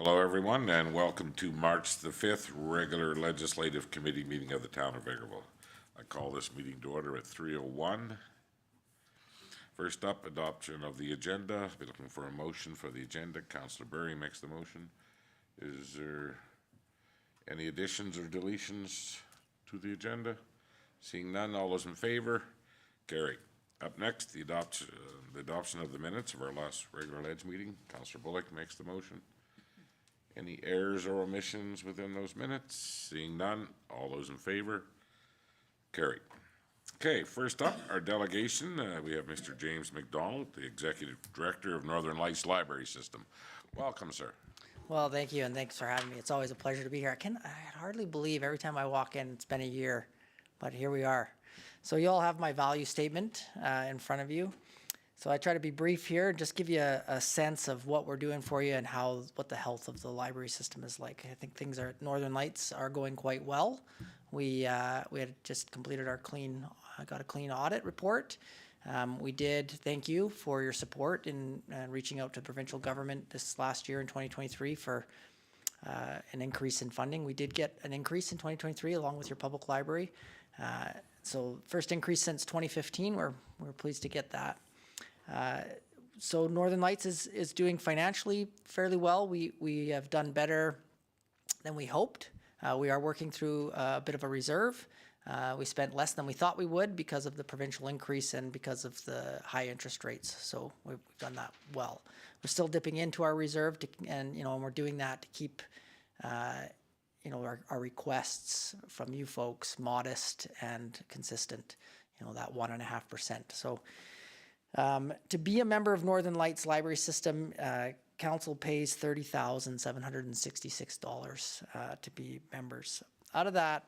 Hello, everyone, and welcome to March the 5th regular Legislative Committee meeting of the Town of Vegreville. I call this meeting to order at 3:01. First up, adoption of the agenda. Be looking for a motion for the agenda. Councillor Berry makes the motion. Is there any additions or deletions to the agenda? Seeing none, all those in favor? Carried. Up next, the adoption of the minutes of our last regular Ledge meeting. Councillor Bullock makes the motion. Any errors or omissions within those minutes? Seeing none, all those in favor? Carried. Okay, first up, our delegation. We have Mr. James McDonald, the Executive Director of Northern Lights Library System. Welcome, sir. Well, thank you, and thanks for having me. It's always a pleasure to be here. I hardly believe every time I walk in, it's been a year, but here we are. So you all have my value statement in front of you. So I try to be brief here, just give you a sense of what we're doing for you and what the health of the library system is like. I think things at Northern Lights are going quite well. We had just completed our got a clean audit report. We did thank you for your support in reaching out to the provincial government this last year in 2023 for an increase in funding. We did get an increase in 2023 along with your public library. So first increase since 2015, we're pleased to get that. So Northern Lights is doing financially fairly well. We have done better than we hoped. We are working through a bit of a reserve. We spent less than we thought we would because of the provincial increase and because of the high interest rates. So we've done that well. We're still dipping into our reserve and we're doing that to keep our requests from you folks modest and consistent, that 1.5%. So to be a member of Northern Lights Library System, council pays $30,766 to be members. Out of that,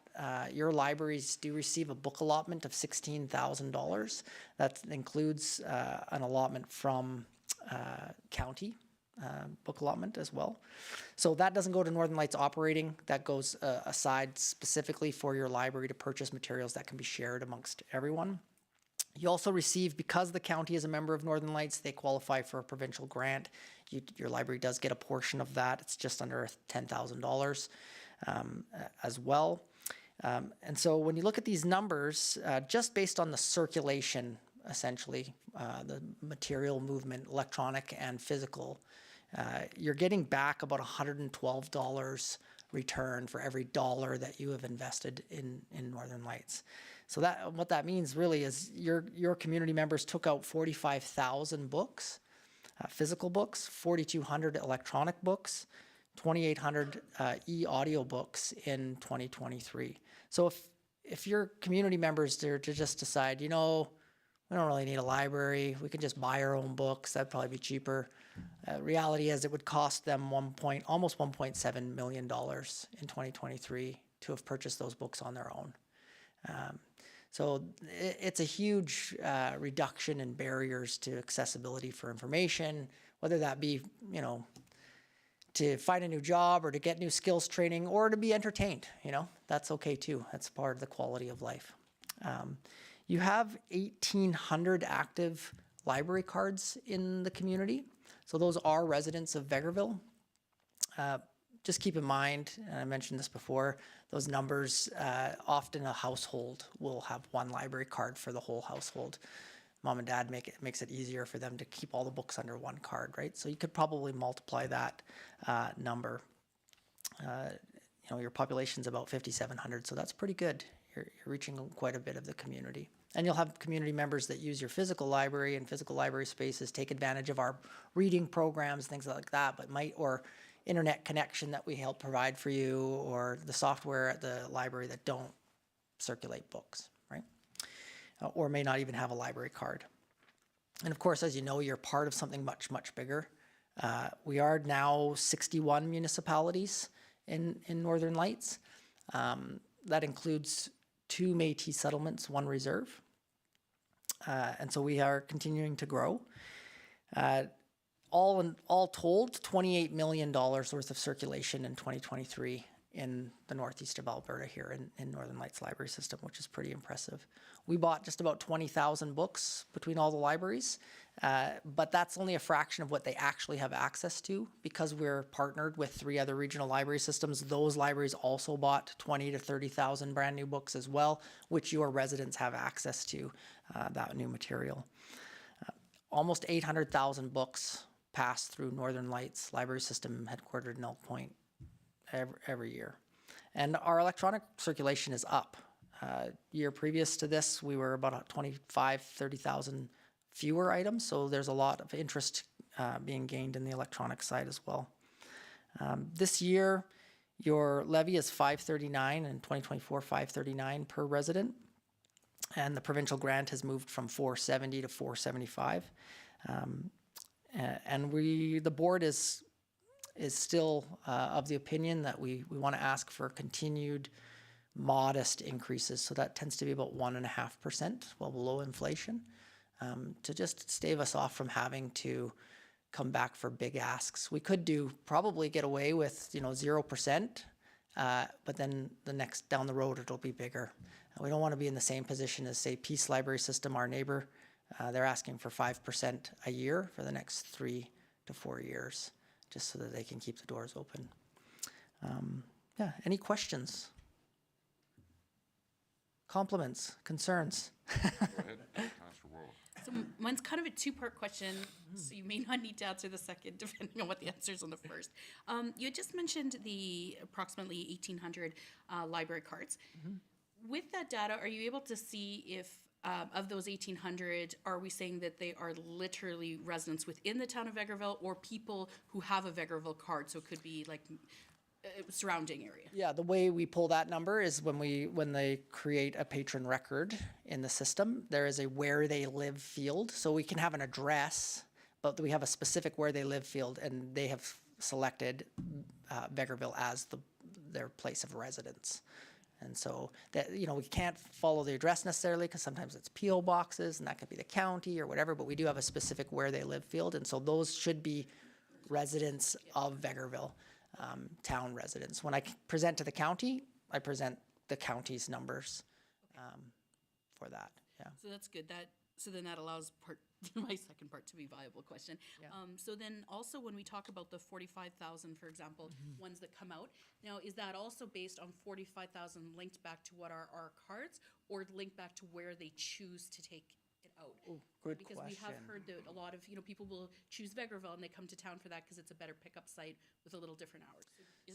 your libraries do receive a book allotment of $16,000. That includes an allotment from county book allotment as well. So that doesn't go to Northern Lights operating. That goes aside specifically for your library to purchase materials that can be shared amongst everyone. You also receive, because the county is a member of Northern Lights, they qualify for a provincial grant. Your library does get a portion of that. It's just under $10,000 as well. And so when you look at these numbers, just based on the circulation, essentially, the material movement, electronic and physical, you're getting back about $112 return for every dollar that you have invested in Northern Lights. So what that means really is your community members took out 45,000 books, physical books, 4,200 electronic books, 2,800 e-audio books in 2023. So if your community members to just decide, we don't really need a library, we can just buy our own books, that'd probably be cheaper. Reality is it would cost them almost $1.7 million in 2023 to have purchased those books on their own. So it's a huge reduction in barriers to accessibility for information, whether that be, to find a new job or to get new skills training or to be entertained, that's okay too. That's part of the quality of life. You have 1,800 active library cards in the community. So those are residents of Vegreville. Just keep in mind, and I mentioned this before, those numbers, often a household will have one library card for the whole household. Mom and dad makes it easier for them to keep all the books under one card, right? So you could probably multiply that number. Your population's about 5,700, so that's pretty good. You're reaching quite a bit of the community. And you'll have community members that use your physical library and physical library spaces, take advantage of our reading programs, things like that, or internet connection that we help provide for you, or the software at the library that don't circulate books, right? Or may not even have a library card. And of course, as you know, you're part of something much, much bigger. We are now 61 municipalities in Northern Lights. That includes 2 Métis settlements, 1 reserve. And so we are continuing to grow. All told, $28 million worth of circulation in 2023 in the northeast of Alberta here in Northern Lights Library System, which is pretty impressive. We bought just about 20,000 books between all the libraries, But that's only a fraction of what they actually have access to because we're partnered with 3 other regional library systems. Those libraries also bought 20 to 30,000 brand new books as well, which your residents have access to that new material. Almost 800,000 books pass through Northern Lights Library System headquartered in Elk Point every year. And our electronic circulation is up. Year previous to this, we were about 30,000 fewer items, so there's a lot of interest being gained in the electronic side as well. This year, your levy is $539, in 2024, $539 per resident, and the provincial grant has moved from $470 to $475. And the board is still of the opinion that we want to ask for continued modest increases. So that tends to be about 1.5%, well below inflation, to just stave us off from having to come back for big asks. We could probably get away with 0%, but then down the road it'll be bigger. We don't want to be in the same position as, say, Peace Library System, our neighbor. They're asking for 5% a year for the next 3 to 4 years, just so that they can keep the doors open. Yeah, any questions? Compliments, concerns? Go ahead, Councillor Worrell. So mine's kind of a two-part question, so you may not need to answer the second, depending on what the answer is on the first. You had just mentioned the approximately 1,800 library cards. With that data, are you able to see if, of those 1,800, are we saying that they are literally residents within the town of Vegreville or people who have a Vegreville card? So it could be like surrounding area. Yeah, the way we pull that number is when they create a patron record in the system, there is a where they live field. So we can have an address, but we have a specific where they live field, and they have selected Vegreville as their place of residence. And so that, we can't follow the address necessarily because sometimes it's P.O. boxes and that could be the county or whatever, but we do have a specific where they live field. And so those should be residents of Vegreville. Town residents. When I present to the county, I present the county's numbers for that. Yeah. So that's good. So then that allows my second part to be viable question. Yeah. So then also when we talk about the 45,000, for example, ones that come out, now is that also based on 45,000 linked back to what are our cards, or linked back to where they choose to take it out? Oh, good because question. we have heard that a lot of people will choose Vegreville and they come to town for that because it's a better pickup site with a little different hours.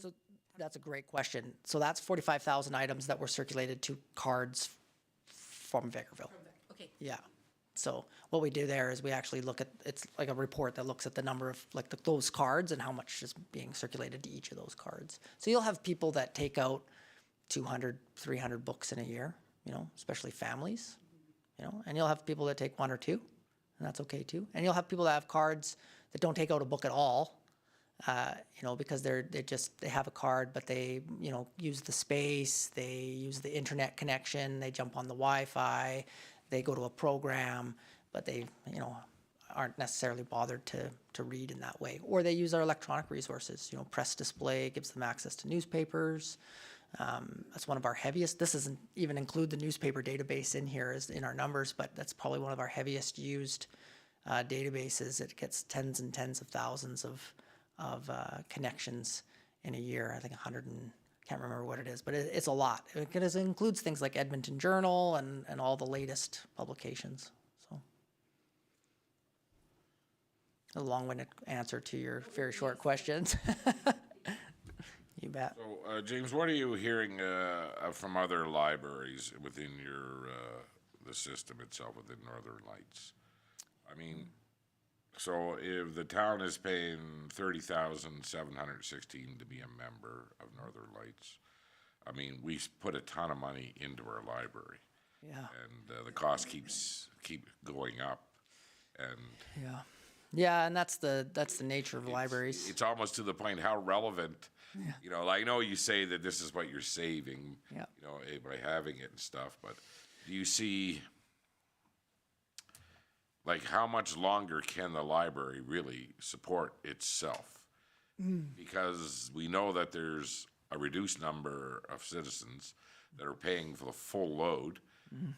So that's a great question. So that's 45,000 items that were circulated to cards from Vegreville. Okay. Yeah. So what we do there is we actually look at, it's like a report that looks at the number of those cards and how much is being circulated to each of those cards. So you'll have people that take out 200, 300 books in a year, especially families, and you'll have people that take 1 or 2, and that's okay too. And you'll have people that have cards that don't take out a book at all, because they have a card, but they, use the space, they use the internet connection, they jump on the Wi-Fi, they go to a program, but they, aren't necessarily bothered to read in that way. Or they use our electronic resources, press display gives them access to newspapers. That's one of our heaviest. This doesn't even include the newspaper database in here as in our numbers, but that's probably one of our heaviest used databases. It gets tens and tens of thousands of connections in a year. I think 100 and can't remember what it is, but it's a lot. It includes things like Edmonton Journal and all the latest publications. So a long-winded answer to your very short questions. You bet. So, James, what are you hearing from other libraries within the system itself, within Northern Lights? I mean, so if the town is paying $30,716 to be a member of Northern Lights, I mean, we put a ton of money into our library. Yeah. And the cost keep going up, and yeah, and that's the nature of libraries. it's almost to the point how relevant. Yeah. I know you say that this is what you're saving, Yeah. By having it and stuff, but do you see, how much longer can the library really support itself? Because we know that there's a reduced number of citizens that are paying for the full load,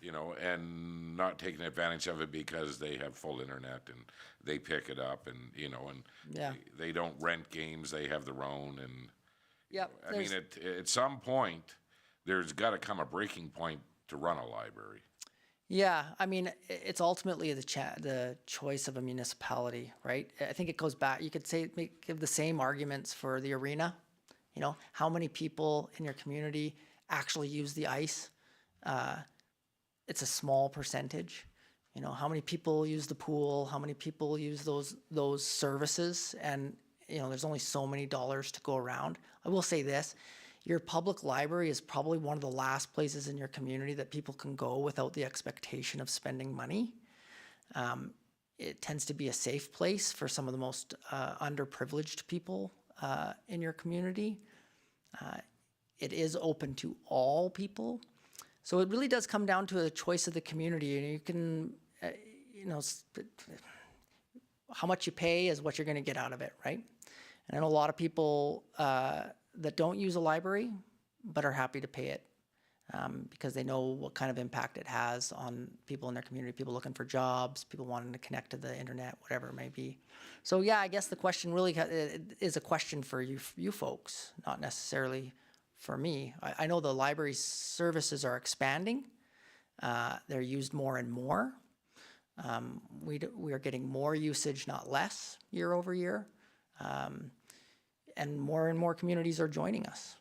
you know, and not taking advantage of it because they have full internet and they pick it up and, you know, and Yeah. they don't rent games, they have their own and, Yep. I mean, at some point, there's gotta come a breaking point to run a library. Yeah, I mean, it's ultimately the choice of a municipality, right? I think it goes back. You could say give the same arguments for the arena. You know, how many people in your community actually use the ice? It's a small percentage. You know, how many people use the pool? How many people use those services? And you know, there's only so many dollars to go around. I will say this. Your public library is probably one of the last places in your community that people can go without the expectation of spending money. It tends to be a safe place for some of the most underprivileged people in your community. It is open to all people. So it really does come down to a choice of the community. And you can, you know, how much you pay is what you're going to get out of it, right? And I know a lot of people that don't use a library, but are happy to pay it because they know what kind of impact it has on people in their community, people looking for jobs, people wanting to connect to the internet, whatever it may be. So yeah, I guess the question really is a question for you folks, not necessarily for me. I know the library services are expanding. They're used more and more. We are getting more usage, not less, year over year. And more communities are joining us,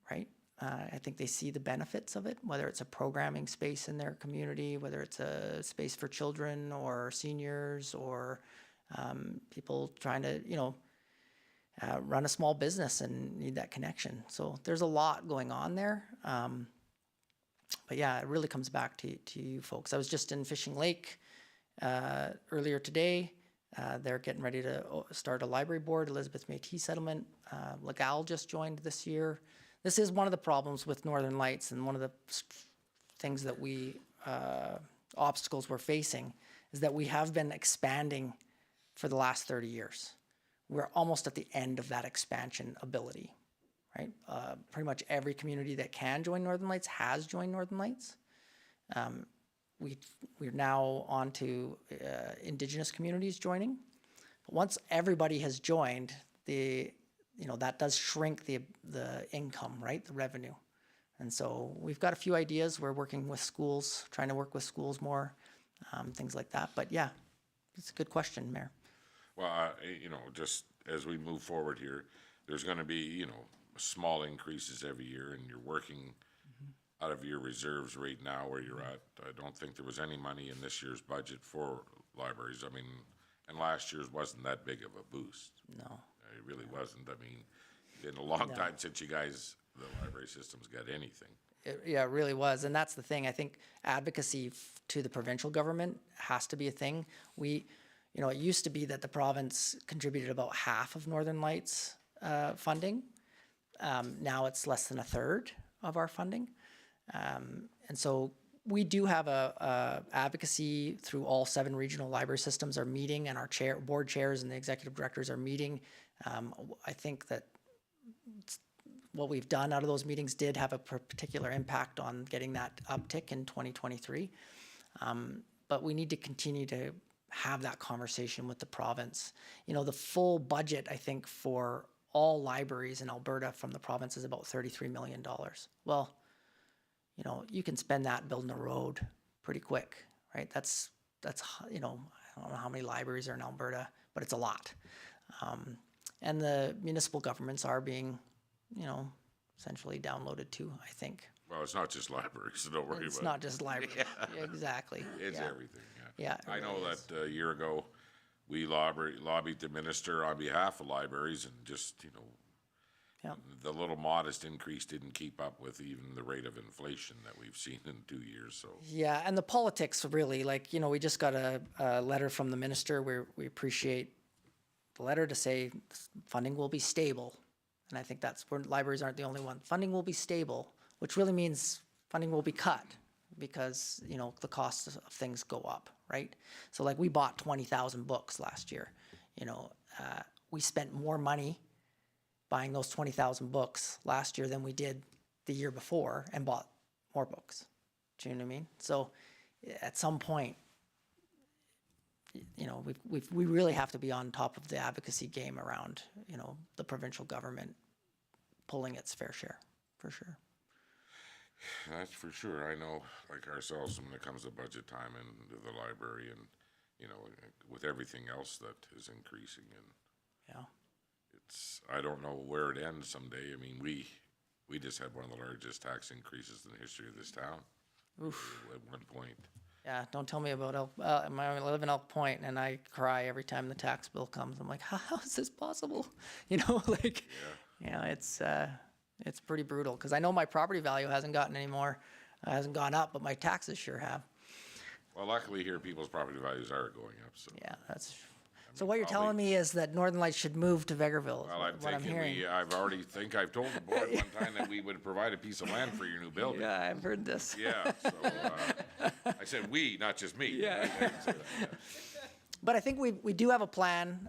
right? I think they see the benefits of it, whether it's a programming space in their community, whether it's a space for children or seniors or people trying to, you know, run a small business and need that connection. So there's a lot going on there. But yeah, it really comes back to you folks. I was just in Fishing Lake earlier today. They're getting ready to start a library board, Elizabeth Métis settlement. Legal just joined this year. This is one of the problems with Northern Lights, and one of the things that obstacles we're facing is that we have been expanding for the last 30 years. We're almost at the end of that expansion ability, right? Pretty much every community that can join Northern Lights has joined Northern Lights. We're now on to Indigenous communities joining. But once everybody has joined, that does shrink the income, right? The revenue. And so we've got a few ideas. We're working with schools, trying to work with schools more, things like that. But yeah, it's a good question, Mayor. Well, just as we move forward here, there's gonna be, small increases every year, and you're working out of your reserves right now where you're at. I don't think there was any money in this year's budget for libraries. I mean, and last year's wasn't that big of a boost. No. It really wasn't. I mean, it's been a long time since the library system's got anything. It really was. And that's the thing. I think advocacy to the provincial government has to be a thing. It used to be that the province contributed about half of Northern Lights funding. Now it's less than a third of our funding. And so we do have a advocacy through all 7 regional library systems are meeting, and our board chairs and the executive directors are meeting. I think that what we've done out of those meetings did have a particular impact on getting that uptick in 2023. But we need to continue to have that conversation with the province. The full budget, I think, for all libraries in Alberta from the province is about $33 million. Well, you can spend that building a road pretty quick, right? That's I don't know how many libraries are in Alberta, but it's a lot. And the municipal governments are being, essentially downloaded too, I think. Well, it's not just libraries, so don't worry about it. It's not just libraries. Yeah, exactly. It's yeah. everything, yeah. Yeah, I know that a year ago, we lobbied the minister on behalf of libraries, and just, Yeah. the little modest increase didn't keep up with even the rate of inflation that we've seen in 2 years, so. Yeah, and the politics really, we just got a letter from the minister where we appreciate the letter to say funding will be stable. And I think that's where libraries aren't the only one. Funding will be stable, which really means funding will be cut because, the cost of things go up, right? So we bought 20,000 books last year. We spent more money buying those 20,000 books last year than we did the year before and bought more books. Do you know what I mean? So at some point, you know, we really have to be on top of the advocacy game around, you know, the provincial government pulling its fair share, for sure. That's for sure. I know, like ourselves, when it comes to budget time and the library and, you know, with everything else that is increasing, and Yeah. I don't know where it ends someday. I mean, we just had one of the largest tax increases in the history of this town. Oof. At one point. Yeah, don't tell me about I live in Elk Point, and I cry every time the tax bill comes. I'm like, how is this possible? You know, like, yeah, it's pretty brutal because I know my property value hasn't gone up, but my taxes sure have. Well, luckily here, people's property values are going up, so. Yeah, so what you're telling me is that Northern Lights should move to Vegreville. Well, I'm what I'm thinking hearing. I've told the board one time that we would provide a piece of land for your new building. Yeah, I've heard this. Yeah, so, I said we, not just me. Yeah. I didn't say that, yeah. But I think we do have a plan,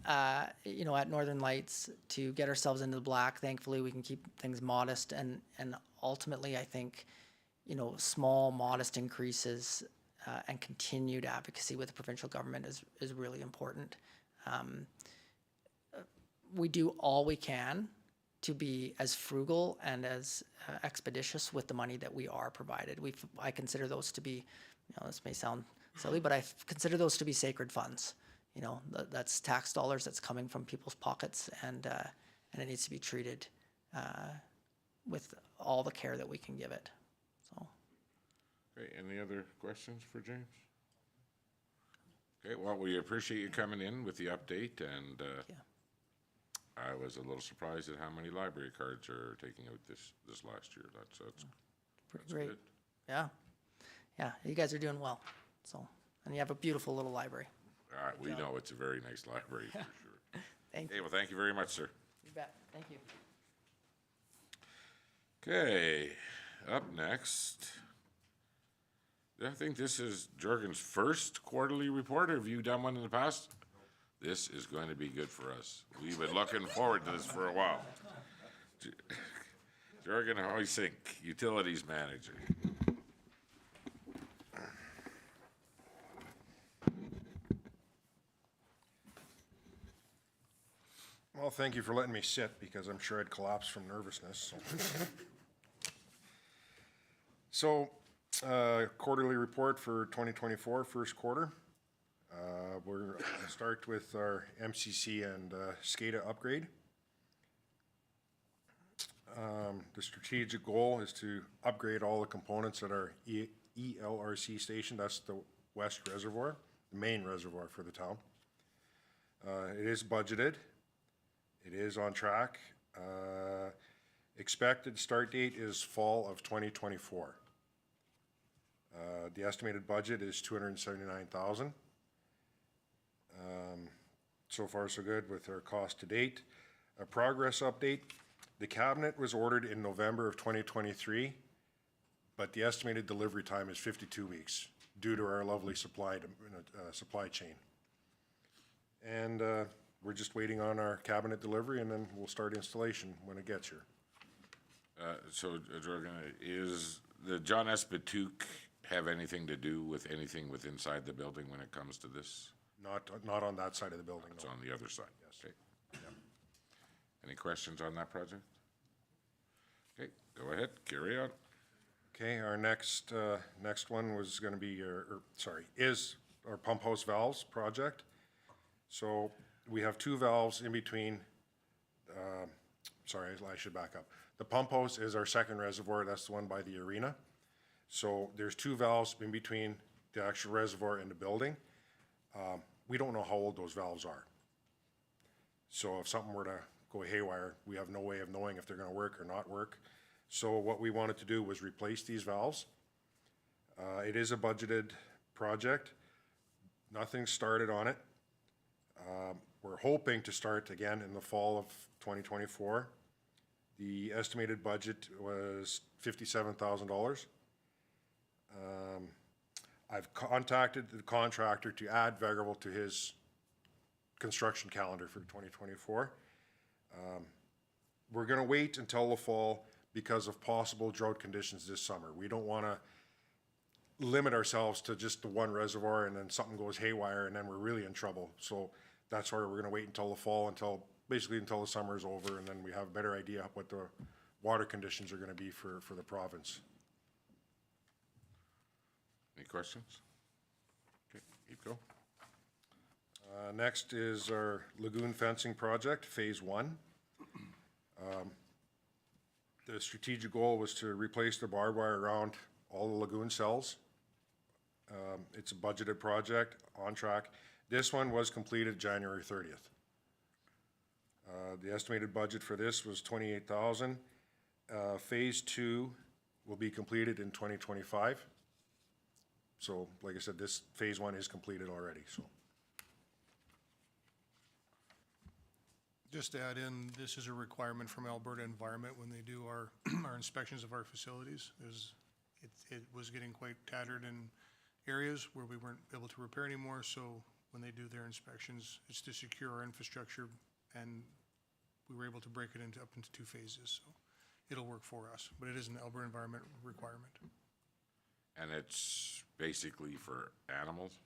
you know, at Northern Lights to get ourselves into the black. Thankfully, we can keep things modest, and ultimately, I think, you know, small, modest increases and continued advocacy with the provincial government is really important. We do all we can to be as frugal and as expeditious with the money that we are provided. I consider those to be, you know, this may sound silly, but I consider those to be sacred funds. You know, that's tax dollars that's coming from people's pockets, and it needs to be treated with all the care that we can give it. So. Okay, any other questions for James? Okay, well, we appreciate you coming in with the update, and Yeah. I was a little surprised at how many library cards are taking out this last year. That's Pretty great. good. Yeah. Yeah, you guys are doing well. So, and you have a beautiful little library. All right, we know it's a very nice library for sure. Thank Okay, you. well, thank you very much, sir. You bet. Thank you. Okay, up next, I think this is Jorgen's first quarterly report. Have you done one in the past? This is going to be good for us. We've been looking forward to this for a while. Jorgen Hoysink, Utilities Manager. Well, thank you for letting me sit, because I'm sure I'd collapse from nervousness. So, quarterly report for 2024, first quarter. We're going to start with our MCC and SCADA upgrade. The strategic goal is to upgrade all the components at our ELRC station. That's the West Reservoir, the main reservoir for the town. It is budgeted. It is on track. Expected start date is fall of 2024. The estimated budget is $279,000. So far, so good with our cost to date. A progress update. The cabinet was ordered in November of 2023, but the estimated delivery time is 52 weeks due to our lovely supply chain. And we're just waiting on our cabinet delivery, and then we'll start installation when it gets here. So, Jorgen, is the John S. Batouk have anything to do with anything with inside the building when it comes to this? Not on that side of the building, It's no. on the other side? Yes. Okay. Any questions on that project? Okay, go ahead, carry on. Okay, our next one was gonna be, is our pump house valves project. So we have two valves in between, I should back up. The pump house is our second reservoir, that's the one by the arena. So there's two valves in between the actual reservoir and the building. We don't know how old those valves are. So if something were to go haywire, we have no way of knowing if they're gonna work or not work. So what we wanted to do was replace these valves. It is a budgeted project. Nothing started on it. We're hoping to start again in the fall of 2024. The estimated budget was $57,000. I've contacted the contractor to add Vegreville to his construction calendar for 2024. We're gonna wait until the fall because of possible drought conditions this summer. We don't wanna limit ourselves to just the one reservoir and then something goes haywire and then we're really in trouble. So that's why we're gonna wait until the fall, basically until the summer is over, and then we have a better idea what the water conditions are gonna be for the province. Any questions? Okay, keep going. Next is our lagoon fencing project, Phase 1. The strategic goal was to replace the barbed wire around all the lagoon cells. It's a budgeted project, on track. This one was completed January 30th. The estimated budget for this was $28,000. Phase 2 will be completed in 2025. So, like I said, this Phase 1 is completed already, so. Just to add in, this is a requirement from Alberta Environment when they do our, our inspections of our facilities. It was getting quite tattered in areas where we weren't able to repair anymore, so when they do their inspections, it's to secure our infrastructure, and we were able to break it up into 2 phases, so it'll work for us, but it is an Alberta Environment requirement. And it's basically for animals?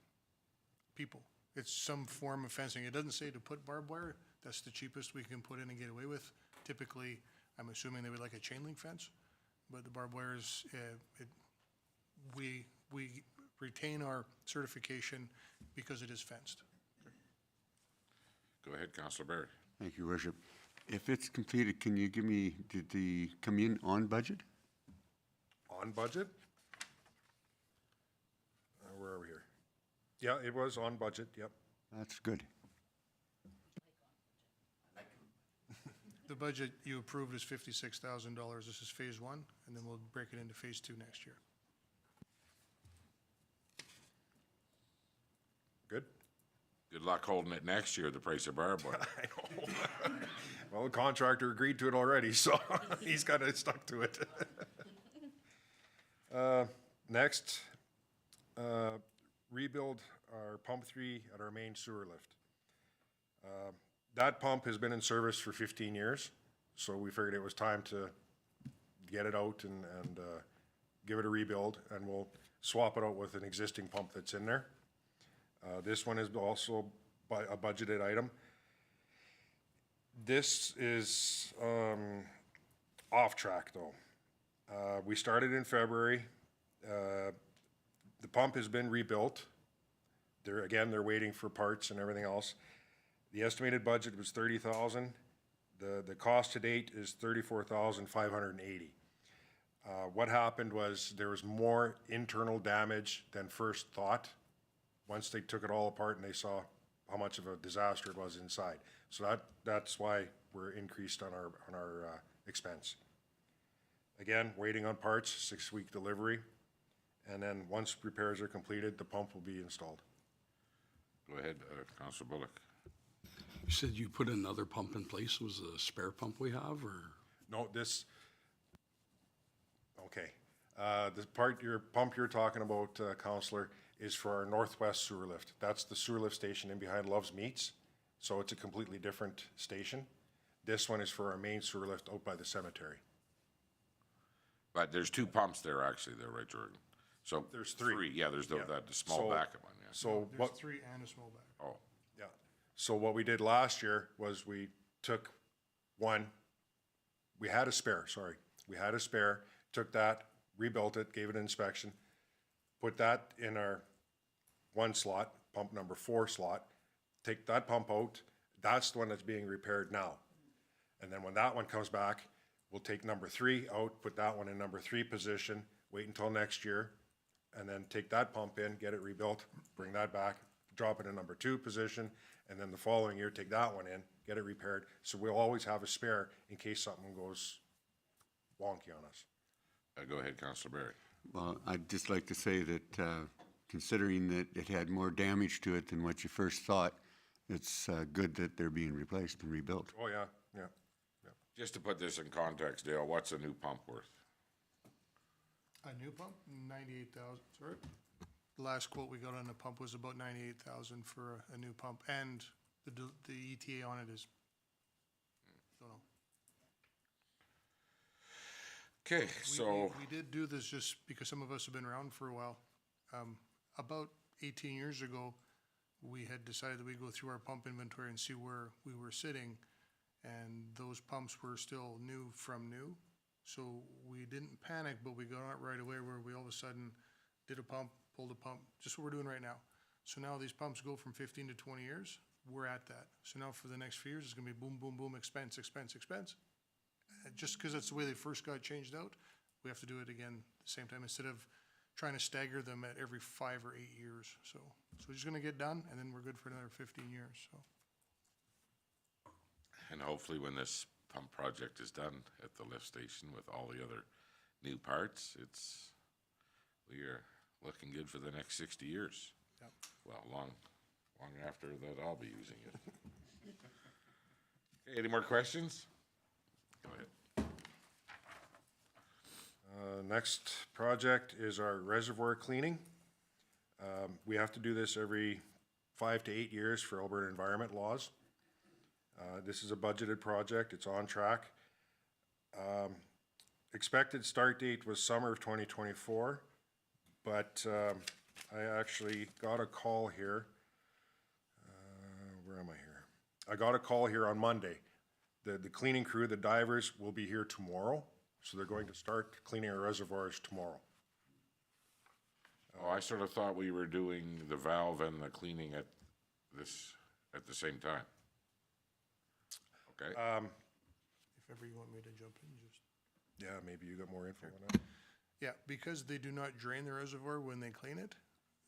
People. It's some form of fencing. It doesn't say to put barbed wire. That's the cheapest we can put in and get away with. Typically, I'm assuming they would like a chain link fence, but the barbed wire is, we retain our certification because it is fenced. Go ahead, Councillor Barry. Thank you, Worship. If it's completed, can you give me, did the come in on budget? On budget? Where are we here? Yeah, it was on budget, yep. That's good. The budget you approved is $56,000. This is Phase 1, and then we'll break it into Phase 2 next year. Good? Good luck holding it next year, the price of barbed wire. I know. Well, the contractor agreed to it already, so he's kind of stuck to it. Next, rebuild our pump 3 at our main sewer lift. That pump has been in service for 15 years, so we figured it was time to get it out and give it a rebuild, and we'll swap it out with an existing pump that's in there. This one is also a budgeted item. This is off track, though. We started in February. The pump has been rebuilt. They're waiting for parts and everything else. The estimated budget was $30,000. The cost to date is $34,580. What happened was there was more internal damage than first thought once they took it all apart and they saw how much of a disaster it was inside. So that's why we're increased on our expense. Again, waiting on parts, 6-week delivery, and then once repairs are completed, the pump will be installed. Go ahead, Councillor Bullock. You said you put another pump in place. Was it a spare pump we have, or? No, okay. The pump you're talking about, Counselor, is for our northwest sewer lift. That's the sewer lift station in behind Love's Meats, so it's a completely different station. This one is for our main sewer lift out by the cemetery. But there's 2 pumps there, actually, there, right, Jordan? So There's 3. Yeah, there's the small So- backup one, yeah. So There's what? 3 and a small bag. Oh, Yeah. So what we did last year was we took one, we had a spare, took that, rebuilt it, gave it an inspection, put that in our 1 slot, pump number 4 slot, take that pump out, that's the one that's being repaired now. And then when that one comes back, we'll take number 3 out, put that one in number 3 position, wait until next year, and then take that pump in, get it rebuilt, bring that back, drop it in number 2 position, and then the following year, take that one in, get it repaired. So we'll always have a spare in case something goes wonky on us. go ahead, Councillor Barry. Well, I'd just like to say that considering that it had more damage to it than what you first thought, it's good that they're being replaced and rebuilt. Oh, yeah. Just to put this in context, Dale, what's a new pump worth? A new pump, 98,000, sorry. The last quote we got on the pump was about 98,000 for a new pump, and the ETA on it is, don't know. Okay, so, We did do this just because some of us have been around for a while. About 18 years ago, we had decided that we'd go through our pump inventory and see where we were sitting, and those pumps were still new from new. So we didn't panic, but we got out right away where we all of a sudden did a pump, pulled a pump, just what we're doing right now. So now these pumps go from 15 to 20 years. We're at that. So now for the next few years, it's gonna be boom, boom, boom, expense, expense, expense. Just because that's the way they first got changed out, we have to do it again at the same time instead of trying to stagger them at every 5 or 8 years. So we're just gonna get done, and then we're good for another 15 years, so. And hopefully when this pump project is done at the lift station with all the other new parts, we are looking good for the next 60 years. Yep. Well, long after that, I'll be using it. Okay, any more questions? Go ahead. Next project is our reservoir cleaning. We have to do this every 5 to 8 years for Alberta environment laws. This is a budgeted project, it's on track. Expected start date was summer of 2024, but I actually got a call here. Where am I here? I got a call here on Monday. The cleaning crew, the divers, will be here tomorrow, so they're going to start cleaning our reservoirs tomorrow. Oh, I sort of thought we were doing the valve and the cleaning at the same time. Okay, If ever you want me to jump in, just. Yeah, maybe you got more info on that. Yeah, because they do not drain the reservoir when they clean it.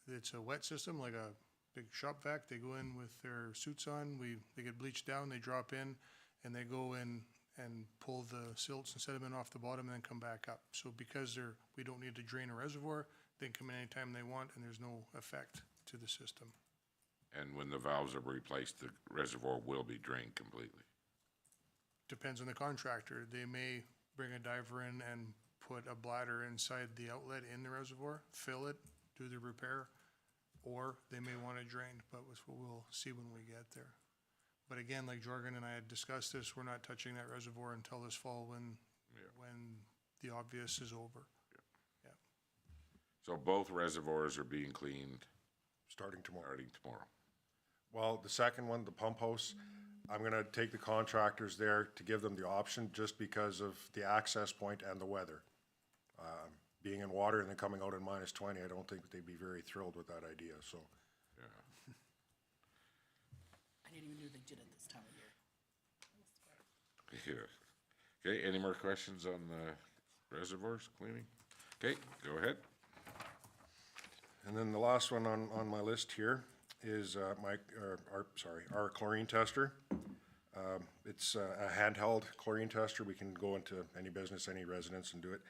It's a wet system, like a big shop vac. They go in with their suits on, they get bleached down, they drop in, and they go in and pull the silts and sediment off the bottom and then come back up. So because we don't need to drain a reservoir, they can come in anytime they want, and there's no effect to the system. and when the valves are replaced, the reservoir will be drained completely. Depends on the contractor. They may bring a diver in and put a bladder inside the outlet in the reservoir, fill it, do the repair, or they may want it drained, but we'll see when we get there. But again, like Jorgen and I had discussed this, we're not touching that reservoir until this fall when the obvious is over. Yeah. So both reservoirs are being cleaned Starting tomorrow. Well, The second one, the pump house, I'm gonna take the contractors there to give them the option just because of the access point and the weather. Being in water and then coming out in -20, I don't think they'd be very thrilled with that idea, so. I didn't even know they did it this time of year. yeah. Okay, any more questions on the reservoirs cleaning? Okay, go ahead. And then the last one on my list here is our chlorine tester. It's a handheld chlorine tester. We can go into any business, any residence and do it.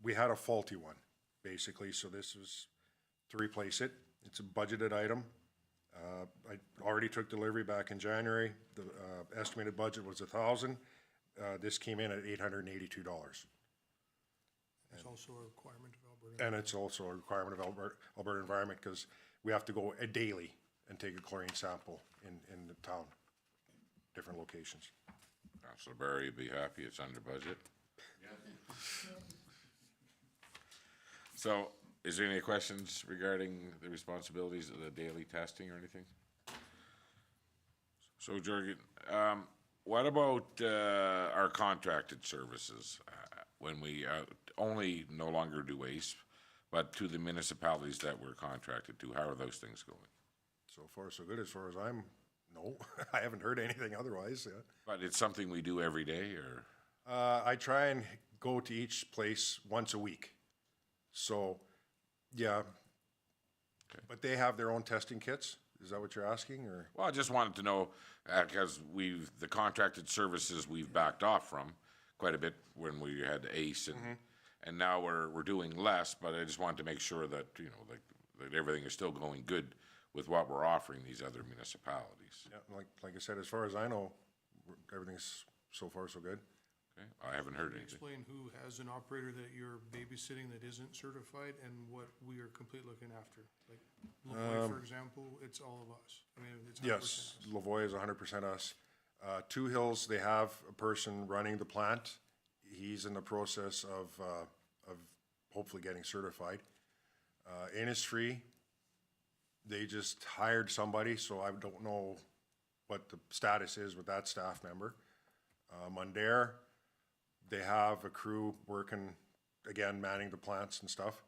We had a faulty one, basically, so this was to replace it. It's a budgeted item. I already took delivery back in January. The estimated budget was $1,000. This came in at $882. It's also a requirement of Alberta. And it's also a requirement of Alberta Environment because we have to go daily and take a chlorine sample in the town, different locations. Councilor Barry would be happy it's under budget. So, is there any questions regarding the responsibilities of the daily testing or anything? So, Jorgen, what about our contracted services? When we only no longer do waste, but to the municipalities that we're contracted to, how are those things going? So far, so good. As far as no, I haven't heard anything otherwise yet. But it's something we do every day, or? I try and go to each place once a week. So, yeah. Okay. But they have their own testing kits? Is that what you're asking, or? Well, I just wanted to know, because the contracted services we've backed off from quite a bit when we had ACE and now we're doing less, but I just wanted to make sure that, that everything is still going good with what we're offering these other municipalities. Yeah, like I said, as far as I know, everything's so far so good. Okay, I haven't heard anything. Explain who has an operator that you're babysitting that isn't certified and what we are completely looking after. Like, Lavoie, for example, it's all of us. I mean, it's 100% Yes, us. Lavoie is 100% us. Two Hills, they have a person running the plant. He's in the process of hopefully getting certified. Innisfree, they just hired somebody, so I don't know what the status is with that staff member. Mundare, they have a crew working, again, manning the plants and stuff.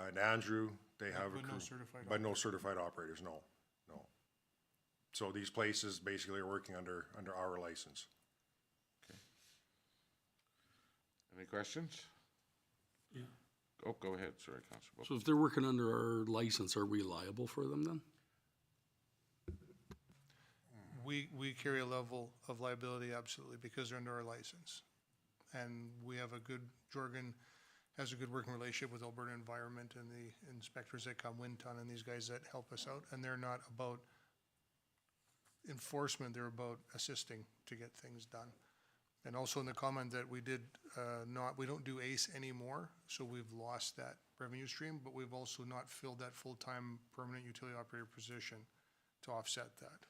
And Andrew, they have a But no crew. certified But no certified operators, no. So these places basically are working under our license. Any questions? Yeah. Oh, go ahead, sorry, Councilor. So if they're working under our license, are we liable for them then? We carry a level of liability, absolutely, because they're under our license. And we have Jorgen has a good working relationship with Alberta Environment and the inspectors that come, Winton, and these guys that help us out. And they're not about enforcement, they're about assisting to get things done. And also in the comment that we did we don't do ACE anymore, so we've lost that revenue stream, but we've also not filled that full-time permanent utility operator position to offset that.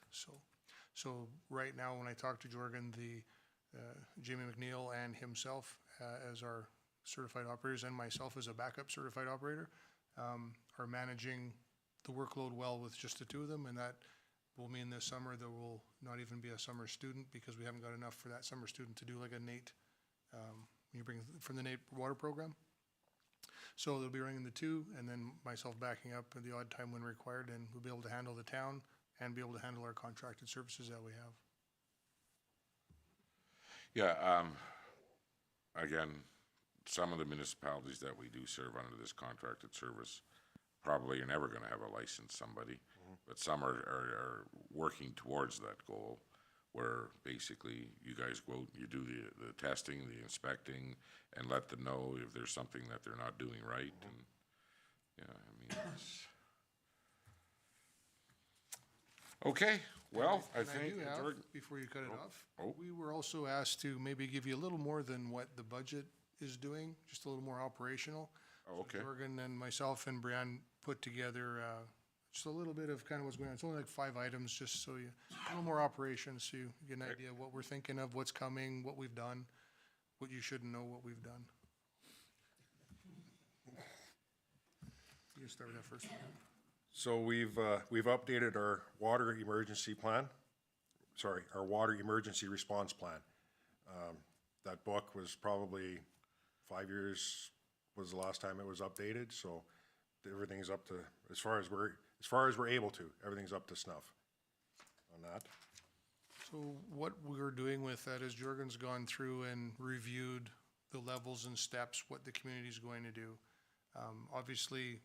So right now, when I talk to Jorgen, Jamie McNeil and himself as our certified operators and myself as a backup certified operator are managing the workload well with just the two of them, and that will mean this summer there will not even be a summer student because we haven't got enough for that summer student to do like a NATE, when you bring from the NATE water program. So they'll be running the two, and then myself backing up at the odd time when required, and we'll be able to handle the town and be able to handle our contracted services that we have. Yeah, again, some of the municipalities that we do serve under this contracted service probably are never gonna have a licensed somebody, but some are working towards that goal, where basically you guys go out, you do the testing, the inspecting, and let them know if there's something that they're not doing right, and, yeah, I mean, it's. Okay, well, I And think, do have, Jordan, before you cut it off, oh. we were also asked to maybe give you a little more than what the budget is doing, just a little more operational. Oh, okay. Jorgen and myself and Brianne put together just a little bit of kind of what's going on. It's only like 5 items, just so a little more operations, so you get an idea of what we're thinking of, what's coming, what we've done, what you shouldn't know, what we've done. You can start with that first one. So we've updated our water emergency plan, our water emergency response plan. That book was probably 5 years was the last time it was updated, so everything's up to, as far as we're able to, everything's up to snuff on that. So what we're doing with that is Jorgen's gone through and reviewed the levels and steps, what the community's going to do. Obviously,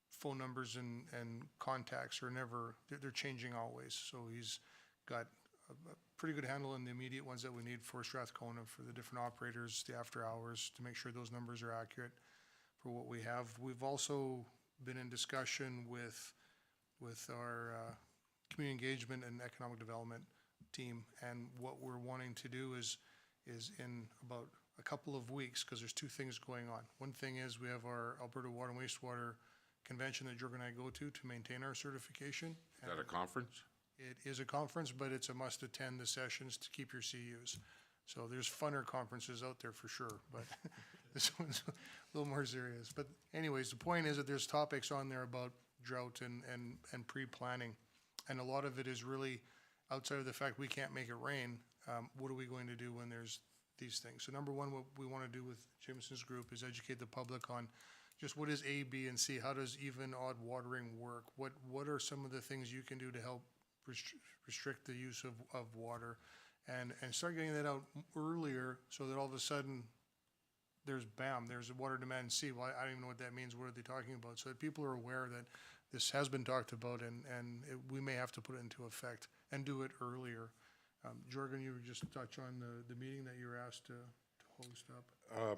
phone numbers and contacts are never, they're changing always. So he's got a pretty good handle on the immediate ones that we need for Strathcona, for the different operators, the after hours, to make sure those numbers are accurate for what we have. We've also been in discussion with our community engagement and economic development team, and what we're wanting to do is in about a couple of weeks, because there's 2 things going on. One thing is we have our Alberta Water and Wastewater Convention that Jorgen and I go to maintain our certification. Is that a conference? It is a conference, but it's a must attend the sessions to keep your CUs. So there's funner conferences out there for sure, but this one's a little more serious. But anyways, the point is that there's topics on there about drought and pre-planning. And a lot of it is really outside of the fact we can't make it rain. What are we going to do when there's these things? So number one, what we want to do with Jameson's group is educate the public on just what is A, B, and C. How does even odd watering work? What are some of the things you can do to help restrict the use of water? And start getting that out earlier so that all of a sudden there's a water demand C. Well, I don't even know what that means. What are they talking about? So that people are aware that this has been talked about, and we may have to put it into effect and do it earlier. Jorgen, you would just touch on the meeting that you were asked to host up.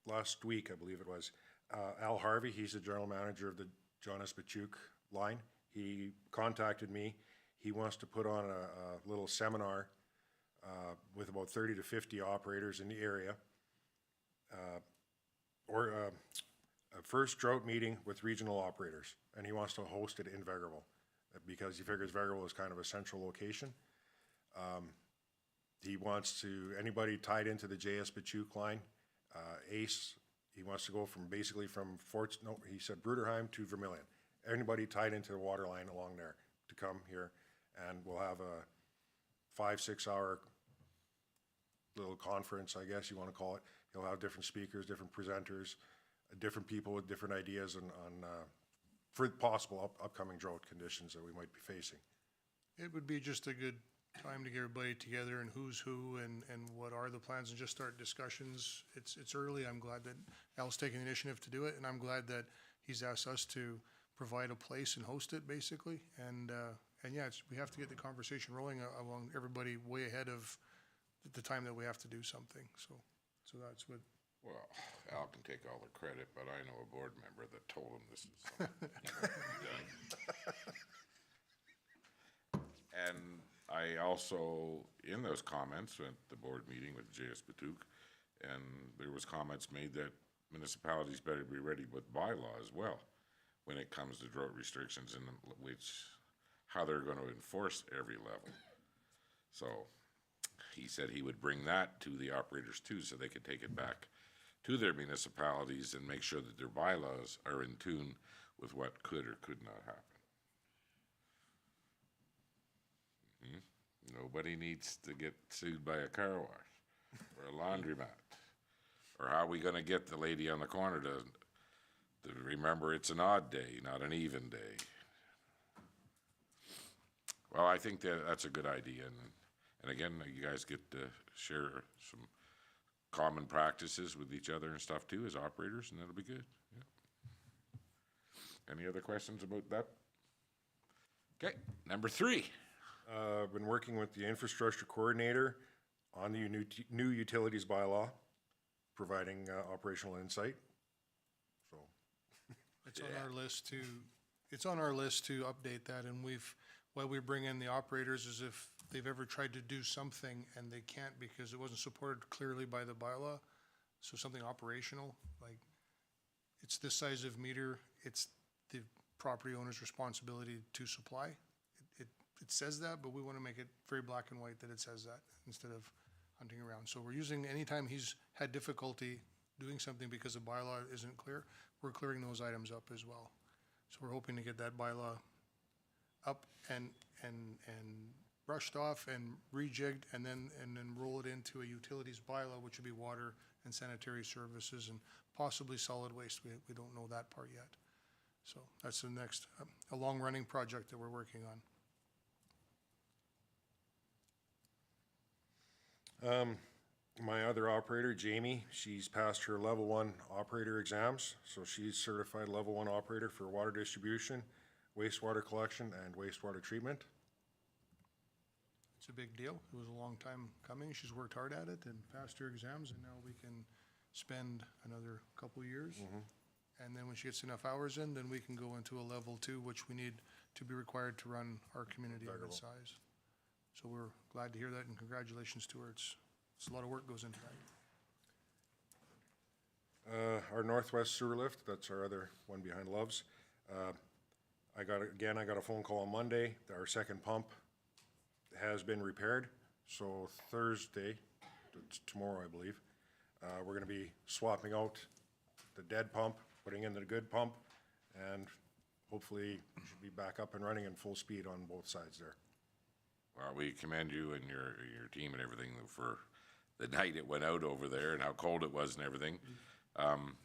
Last week, I believe it was, Al Harvey, he's the general manager of the Jonas Bachuk line. He contacted me. He wants to put on a little seminar with about 30 to 50 operators in the area, or a first drought meeting with regional operators, and he wants to host it in Vegreville because he figures Vegreville is kind of a central location. He wants to, anybody tied into the JS Bachuk line, ACE He wants to go from, basically from he said Bruderheim to Vermilion. Anybody tied into the water line along there to come here, and we'll have a 5-6 hour little conference, I guess you want to call it. He'll have different speakers, different presenters, different people with different ideas on for possible upcoming drought conditions that we might be facing. It would be just a good time to get everybody together and who's who and what are the plans and just start discussions. It's early. I'm glad that Al's taking the initiative to do it, and I'm glad that he's asked us to provide a place and host it, basically. And yeah, we have to get the conversation rolling along everybody way ahead of the time that we have to do something. So that's what. Well, Al can take all the credit, but I know a board member that told him this is something. And I also, in those comments, went to the board meeting with J.S. Batuk, and there was comments made that municipalities better be ready with bylaw as well when it comes to drought restrictions and how they're going to enforce every level. So he said he would bring that to the operators too, so they could take it back to their municipalities and make sure that their bylaws are in tune with what could or could not happen. Nobody needs to get sued by a car wash or a laundromat. Or how are we gonna get the lady on the corner to remember it's an odd day, not an even day? Well, I think that's a good idea, and again, you guys get to share some common practices with each other and stuff too as operators, and that'll be good. Yeah. Any other questions about that? Okay, number 3. I've been working with the infrastructure coordinator on the new utilities bylaw, providing operational insight. So It's on our list to, it's on our list to update that, and why we bring in the operators is if they've ever tried to do something and they can't because it wasn't supported clearly by the bylaw, so something operational, like, it's this size of meter, it's the property owner's responsibility to supply. It says that, but we want to make it very black and white that it says that instead of hunting around. So we're using, anytime he's had difficulty doing something because the bylaw isn't clear, we're clearing those items up as well. So we're hoping to get that bylaw up and brushed off and rejigged and then roll it into a utilities bylaw, which would be water and sanitary services and possibly solid waste. We don't know that part yet. So that's the next, a long-running project that we're working on. My other operator, Jamie, she's passed her level 1 operator exams, so she's certified level 1 operator for water distribution, wastewater collection, and wastewater treatment. It's a big deal. It was a long time coming. She's worked hard at it and passed her exams, and now we can spend another couple years. And then when she gets enough hours in, then we can go into a level 2, which we need to be required to run our community of its size. So we're glad to hear that, and congratulations to her. It's a lot of work goes into that. Our northwest sewer lift, that's our other one behind Love's. I got a phone call on Monday. Our second pump has been repaired. So Thursday, tomorrow I believe, we're gonna be swapping out the dead pump, putting in the good pump, and hopefully should be back up and running in full speed on both sides there. Well, we commend you and your team and everything for the night it went out over there and how cold it was and everything.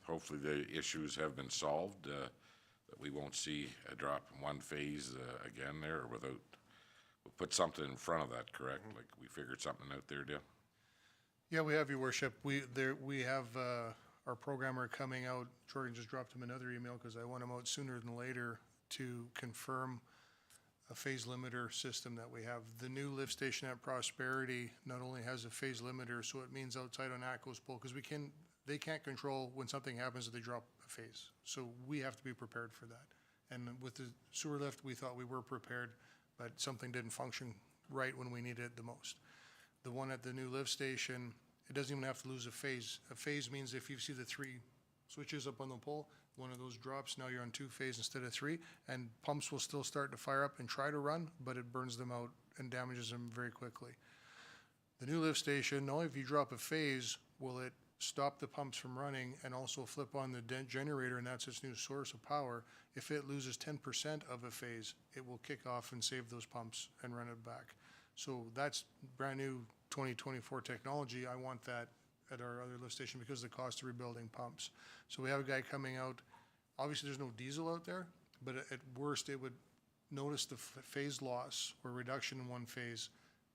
Hopefully the issues have been solved, that we won't see a drop in one phase again there, or we'll put something in front of that, correct? Like we figured something out there, Dale? Yeah, we have, your worship. We have our programmer coming out. Jordan just dropped him another email because I want him out sooner than later to confirm a phase limiter system that we have. The new lift station at Prosperity not only has a phase limiter, so it means outside on Atco's pole, because they can't control when something happens that they drop a phase. So we have to be prepared for that. And with the sewer lift, we thought we were prepared, but something didn't function right when we needed it the most. The one at the new lift station, it doesn't even have to lose a phase. A phase means if you see the 3 switches up on the pole, one of those drops, now you're on 2 phase instead of 3, and pumps will still start to fire up and try to run, but it burns them out and damages them very quickly. The new lift station, not only if you drop a phase, will it stop the pumps from running and also flip on the generator, and that's its new source of power, if it loses 10% of a phase, it will kick off and save those pumps and run it back. So that's brand new 2024 technology. I want that at our other lift station because of the cost of rebuilding pumps. So we have a guy coming out. Obviously, there's no diesel out there, but at worst, it would notice the phase loss or reduction in one phase,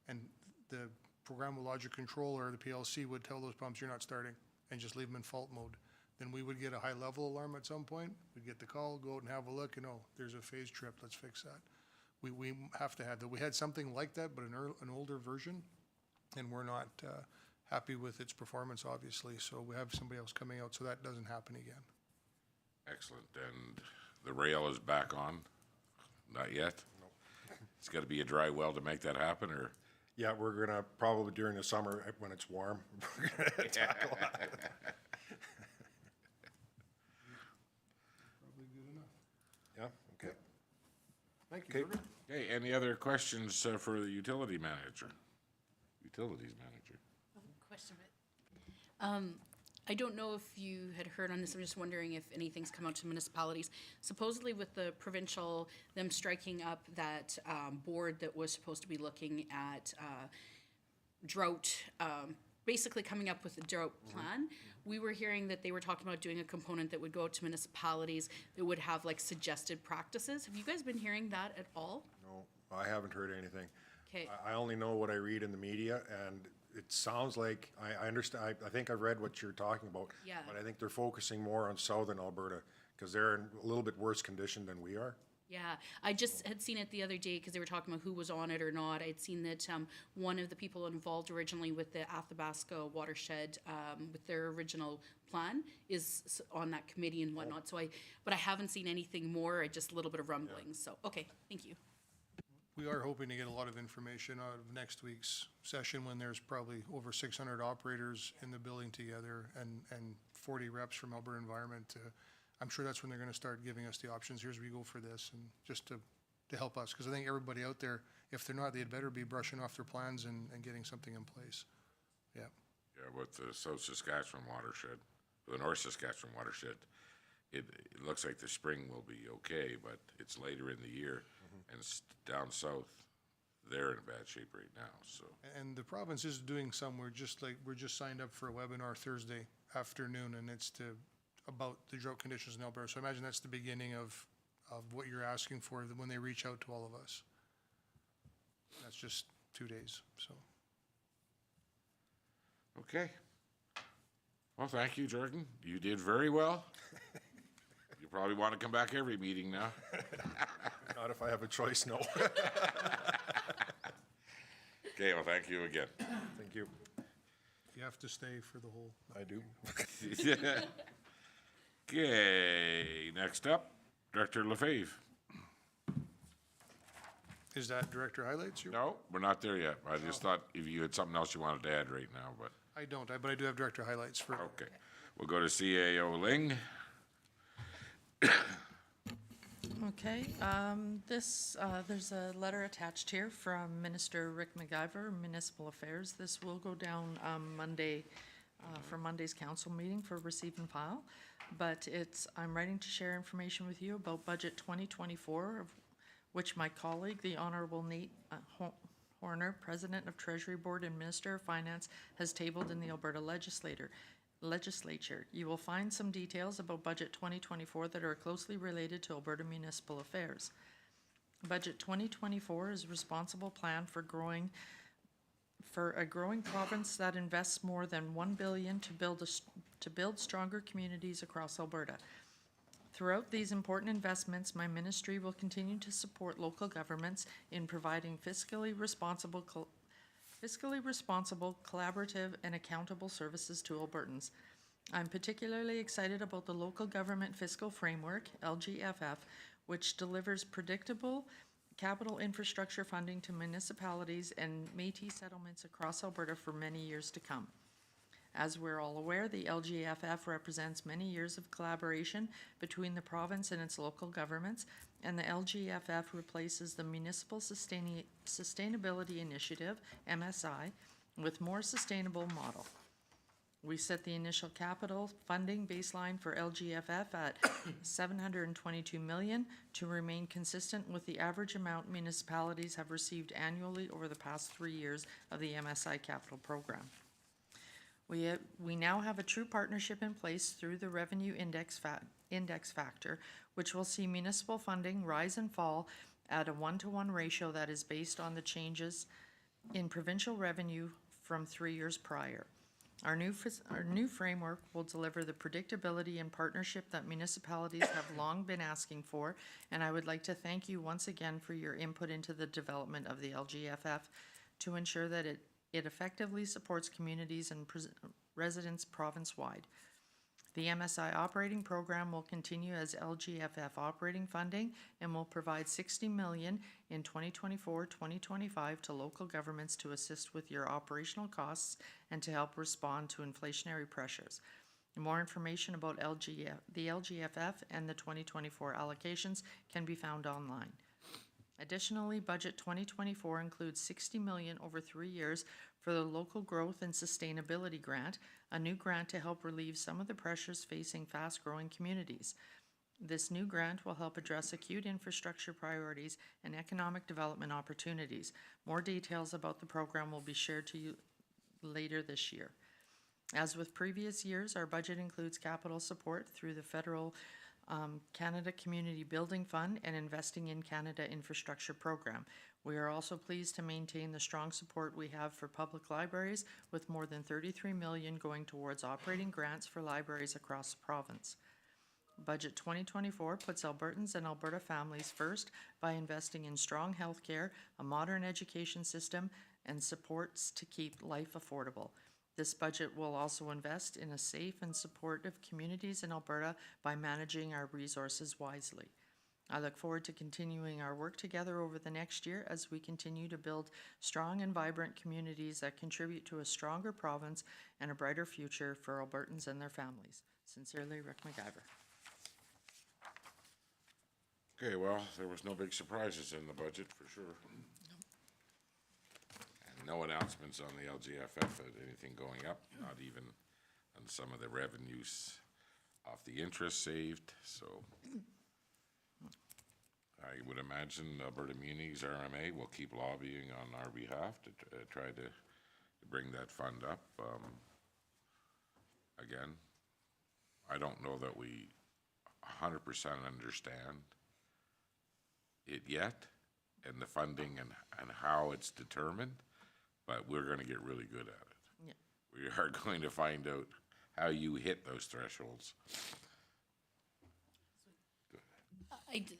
and the programmable logic controller, the PLC, would tell those pumps, you're not starting, and just leave them in fault mode. Then we would get a high-level alarm at some point. We'd get the call, go out and have a look, and oh, there's a phase trip, let's fix that. We have to have that. We had something like that, but an older version, and we're not happy with its performance, obviously, so we have somebody else coming out so that doesn't happen again. Excellent. And the rail is back on? Not yet? It's got to be a dry well to make that happen, or? Yeah, we're gonna, probably during the summer, when it's warm, we're gonna tackle that. Probably good enough. Yeah, okay. Thank you, Jordan. Okay, any other questions for the utility manager? Utilities manager. Question of it. I don't know if you had heard on this, I'm just wondering if anything's come out to municipalities. Supposedly with the provincial, them striking up that board that was supposed to be looking at drought, basically coming up with a drought plan. We were hearing that they were talking about doing a component that would go out to municipalities that would have like suggested practices. Have you guys been hearing that at all? No, I haven't heard anything. Okay. I only know what I read in the media, and it sounds like, I understand, I think I've read what you're talking about. Yeah. But I think they're focusing more on southern Alberta, because they're in a little bit worse condition than we are. Yeah, I just had seen it the other day because they were talking about who was on it or not. I'd seen that one of the people involved originally with the Athabasca watershed, with their original plan, is on that committee and whatnot. So but I haven't seen anything more. Just a little bit of rumblings. So okay, thank you. We are hoping to get a lot of information out of next week's session when there's probably over 600 operators in the building together and 40 reps from Alberta Environment. I'm sure that's when they're going to start giving us the options. Here's where we go for this, and just to help us, because I think everybody out there, if they're not, they'd better be brushing off their plans and getting something in place. Yeah. Yeah, with the South Saskatchewan watershed, the North Saskatchewan watershed, it looks like the spring will be okay, but it's later in the year, and down south, they're in bad shape right now, so. And the province is doing some, we're just signed up for a webinar Thursday afternoon, and it's about the drought conditions in Alberta. So I imagine that's the beginning of what you're asking for when they reach out to all of us. That's just 2 days, so. Okay. Well, thank you, Jordan. You did very well. You probably want to come back every meeting now. Not if I have a choice, no. Okay, well, thank you again. Thank you. You have to stay for the whole. I do. Okay, next up, Director Lefebvre. Is that director highlights? No, we're not there yet. I just thought if you had something else you wanted to add right now, but, I don't, but I do have director highlights for. okay. We'll go to CAO Ling. Okay, there's a letter attached here from Minister Rick McIver, Municipal Affairs. This will go down Monday, for Monday's council meeting for receive and file. But I'm writing to share information with you about Budget 2024, of which my colleague, the Honorable Nate Horner, President of Treasury Board and Minister of Finance, has tabled in the Alberta Legislature. You will find some details about Budget 2024 that are closely related to Alberta municipal affairs. Budget 2024 is a responsible plan for a growing province that invests more than $1 billion to build stronger communities across Alberta. Throughout these important investments, my ministry will continue to support local governments in providing fiscally responsible, collaborative, and accountable services to Albertans. I'm particularly excited about the Local Government Fiscal Framework, LGFF, which delivers predictable capital infrastructure funding to municipalities and Métis settlements across Alberta for many years to come. As we're all aware, the LGFF represents many years of collaboration between the province and its local governments, and the LGFF replaces the Municipal Sustainability Initiative, MSI, with more sustainable model. We set the initial capital funding baseline for LGFF at $722 million to remain consistent with the average amount municipalities have received annually over the past 3 years of the MSI capital program. We now have a true partnership in place through the revenue index factor, which will see municipal funding rise and fall at a 1-to-1 ratio that is based on the changes in provincial revenue from 3 years prior. Our new framework will deliver the predictability and partnership that municipalities have long been asking for, and I would like to thank you once again for your input into the development of the LGFF to ensure that it effectively supports communities and residents province-wide. The MSI operating program will continue as LGFF operating funding and will provide $60 million in 2024-2025 to local governments to assist with your operational costs and to help respond to inflationary pressures. More information about the LGFF and the 2024 allocations can be found online. Additionally, Budget 2024 includes $60 million over 3 years for the Local Growth and Sustainability Grant, a new grant to help relieve some of the pressures facing fast-growing communities. This new grant will help address acute infrastructure priorities and economic development opportunities. More details about the program will be shared to you later this year. As with previous years, our budget includes capital support through the federal Canada Community Building Fund and Investing in Canada Infrastructure Program. We are also pleased to maintain the strong support we have for public libraries, with more than $33 million going towards operating grants for libraries across the province. Budget 2024 puts Albertans and Alberta families first by investing in strong healthcare, a modern education system, and supports to keep life affordable. This budget will also invest in a safe and supportive communities in Alberta by managing our resources wisely. I look forward to continuing our work together over the next year as we continue to build strong and vibrant communities that contribute to a stronger province and a brighter future for Albertans and their families. Sincerely, Rick McIver. Okay, well, there was no big surprises in the budget, for sure. And no announcements on the LGFF of anything going up, not even on some of the revenues off the interest saved, so I would imagine Alberta Munis RMA will keep lobbying on our behalf to try to bring that fund up. Again, I don't know that we 100% understand it yet, and the funding and how it's determined, but we're going to get really good at it. Yeah. We are going to find out how you hit those thresholds.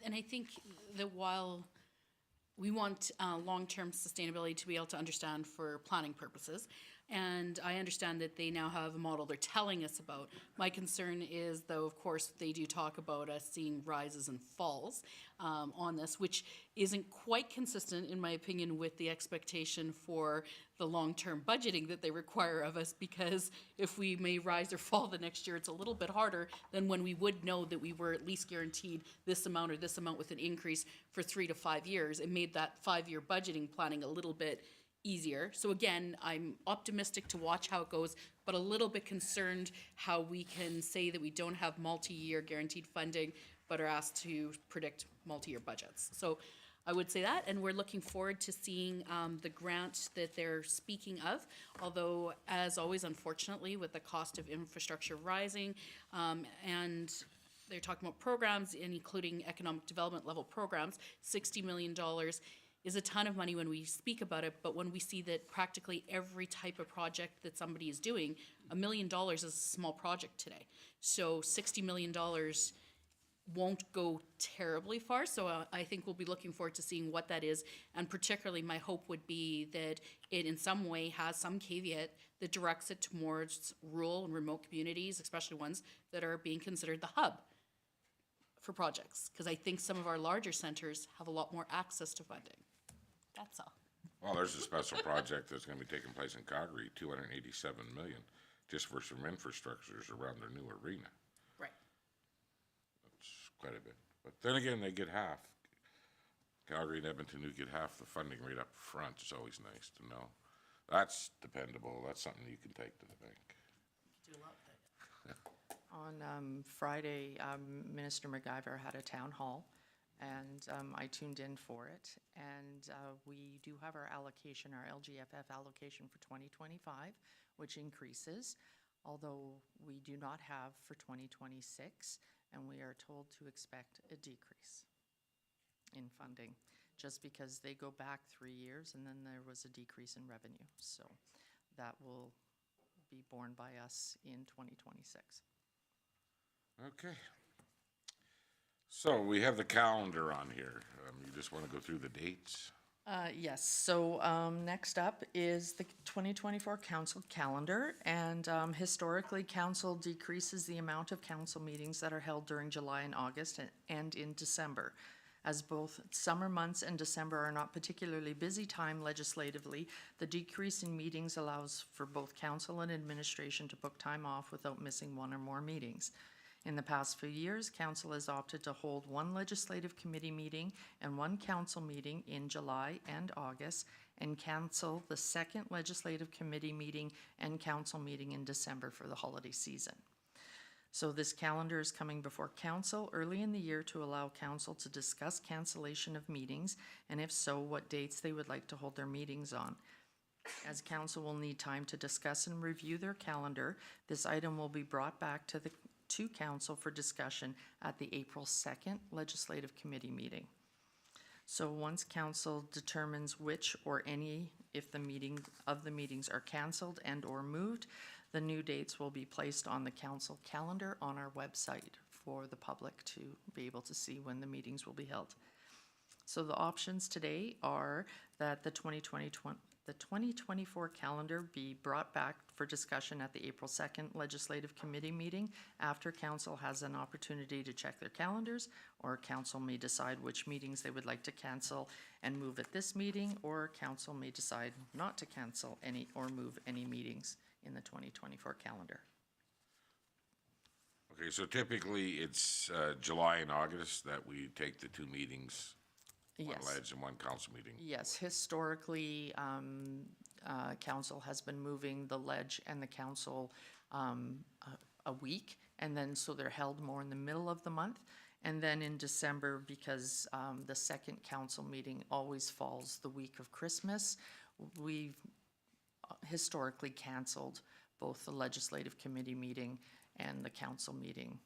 And I think that while we want long-term sustainability to be able to understand for planning purposes, and I understand that they now have a model they're telling us about. My concern is, though, of course, they do talk about us seeing rises and falls on this, which isn't quite consistent, in my opinion, with the expectation for the long-term budgeting that they require of us, because if we may rise or fall the next year, it's a little bit harder than when we would know that we were at least guaranteed this amount or this amount with an increase for 3 to 5 years. It made that 5-year budgeting planning a little bit easier. So again, I'm optimistic to watch how it goes, but a little bit concerned how we can say that we don't have multi-year guaranteed funding, but are asked to predict multi-year budgets. So I would say that, and we're looking forward to seeing the grant that they're speaking of, although as always, unfortunately, with the cost of infrastructure rising, and they're talking about programs, including economic development level programs, $60 million is a ton of money when we speak about it, but when we see that practically every type of project that somebody is doing, $1 million is a small project today. So $60 million won't go terribly far, so I think we'll be looking forward to seeing what that is, and particularly my hope would be that it in some way has some caveat that directs it towards rural and remote communities, especially ones that are being considered the hub for projects, because I think some of our larger centers have a lot more access to funding. That's all. Well, there's a special project that's going to be taking place in Calgary, $287 million, just for some infrastructures around their new arena. Right. That's quite a bit. But then again, they get half. Calgary and Edmonton do get half the funding right up front. It's always nice to know. That's dependable. That's something you can take to the bank. On Friday, Minister MacGyver had a town hall, and I tuned in for it. And we do have our allocation, our LGFF allocation for 2025, which increases, although we do not have for 2026, and we are told to expect a decrease in funding, just because they go back 3 years, and then there was a decrease in revenue. So that will be borne by us in 2026. Okay. So we have the calendar on here. You just want to go through the dates? Yes, so next up is the 2024 council calendar, and historically, council decreases the amount of council meetings that are held during July and August and in December. As both summer months and December are not particularly busy time legislatively, the decrease in meetings allows for both council and administration to book time off without missing one or more meetings. In the past few years, council has opted to hold one legislative committee meeting and one council meeting in July and August, and cancel the second legislative committee meeting and council meeting in December for the holiday season. So this calendar is coming before council early in the year to allow council to discuss cancellation of meetings, and if so, what dates they would like to hold their meetings on. As council will need time to discuss and review their calendar, this item will be brought back to council for discussion at the April 2nd Legislative Committee meeting. So once council determines which or any, if the meetings are canceled and or moved, the new dates will be placed on the council calendar on our website for the public to be able to see when the meetings will be held. So the options today are that the 2024 calendar be brought back for discussion at the April 2nd Legislative Committee meeting after council has an opportunity to check their calendars, or council may decide which meetings they would like to cancel and move at this meeting, or council may decide not to cancel any or move any meetings in the 2024 calendar. Okay, so typically it's July and August that we take the two meetings, one Yes. ledge and one council meeting. Yes, historically, council has been moving the ledge and the council a week, and then so they're held more in the middle of the month. And then in December, because the second council meeting always falls the week of Christmas, we've historically canceled both the legislative committee meeting and the council meeting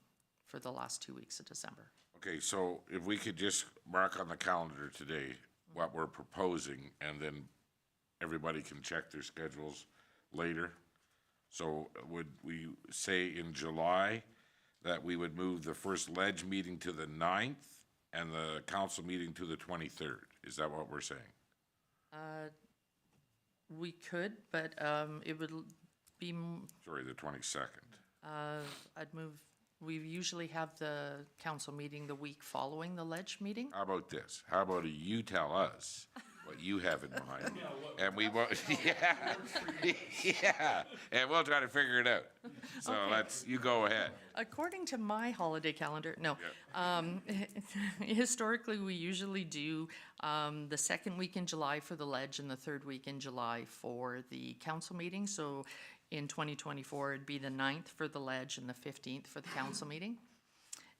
for the last 2 weeks of December. Okay, so if we could just mark on the calendar today what we're proposing, and then everybody can check their schedules later. So would we say in July that we would move the first ledge meeting to the 9th and the council meeting to the 23rd? Is that what we're saying? We could, but it would be, Sorry, the 22nd. I'd move, we usually have the council meeting the week following the ledge meeting. How about this? How about you tell us what you have in mind? And we will, yeah, yeah, and we'll try to figure it out. So Okay. you go ahead. According to my holiday calendar, no. Historically, we usually do the second week in July for the ledge and the third week in July for the council meeting. So in 2024, it'd be the 9th for the ledge and the 15th for the council meeting.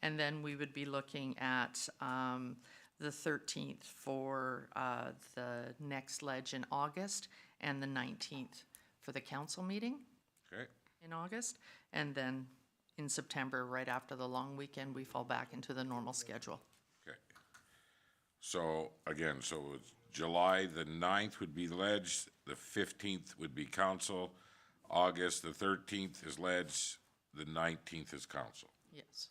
And then we would be looking at the 13th for the next ledge in August, and the 19th for the council meeting Okay, in August. And then in September, right after the long weekend, we fall back into the normal schedule. okay. So again, so it's July the 9th would be ledge, the 15th would be council, August the 13th is ledge, the 19th is council. Yes.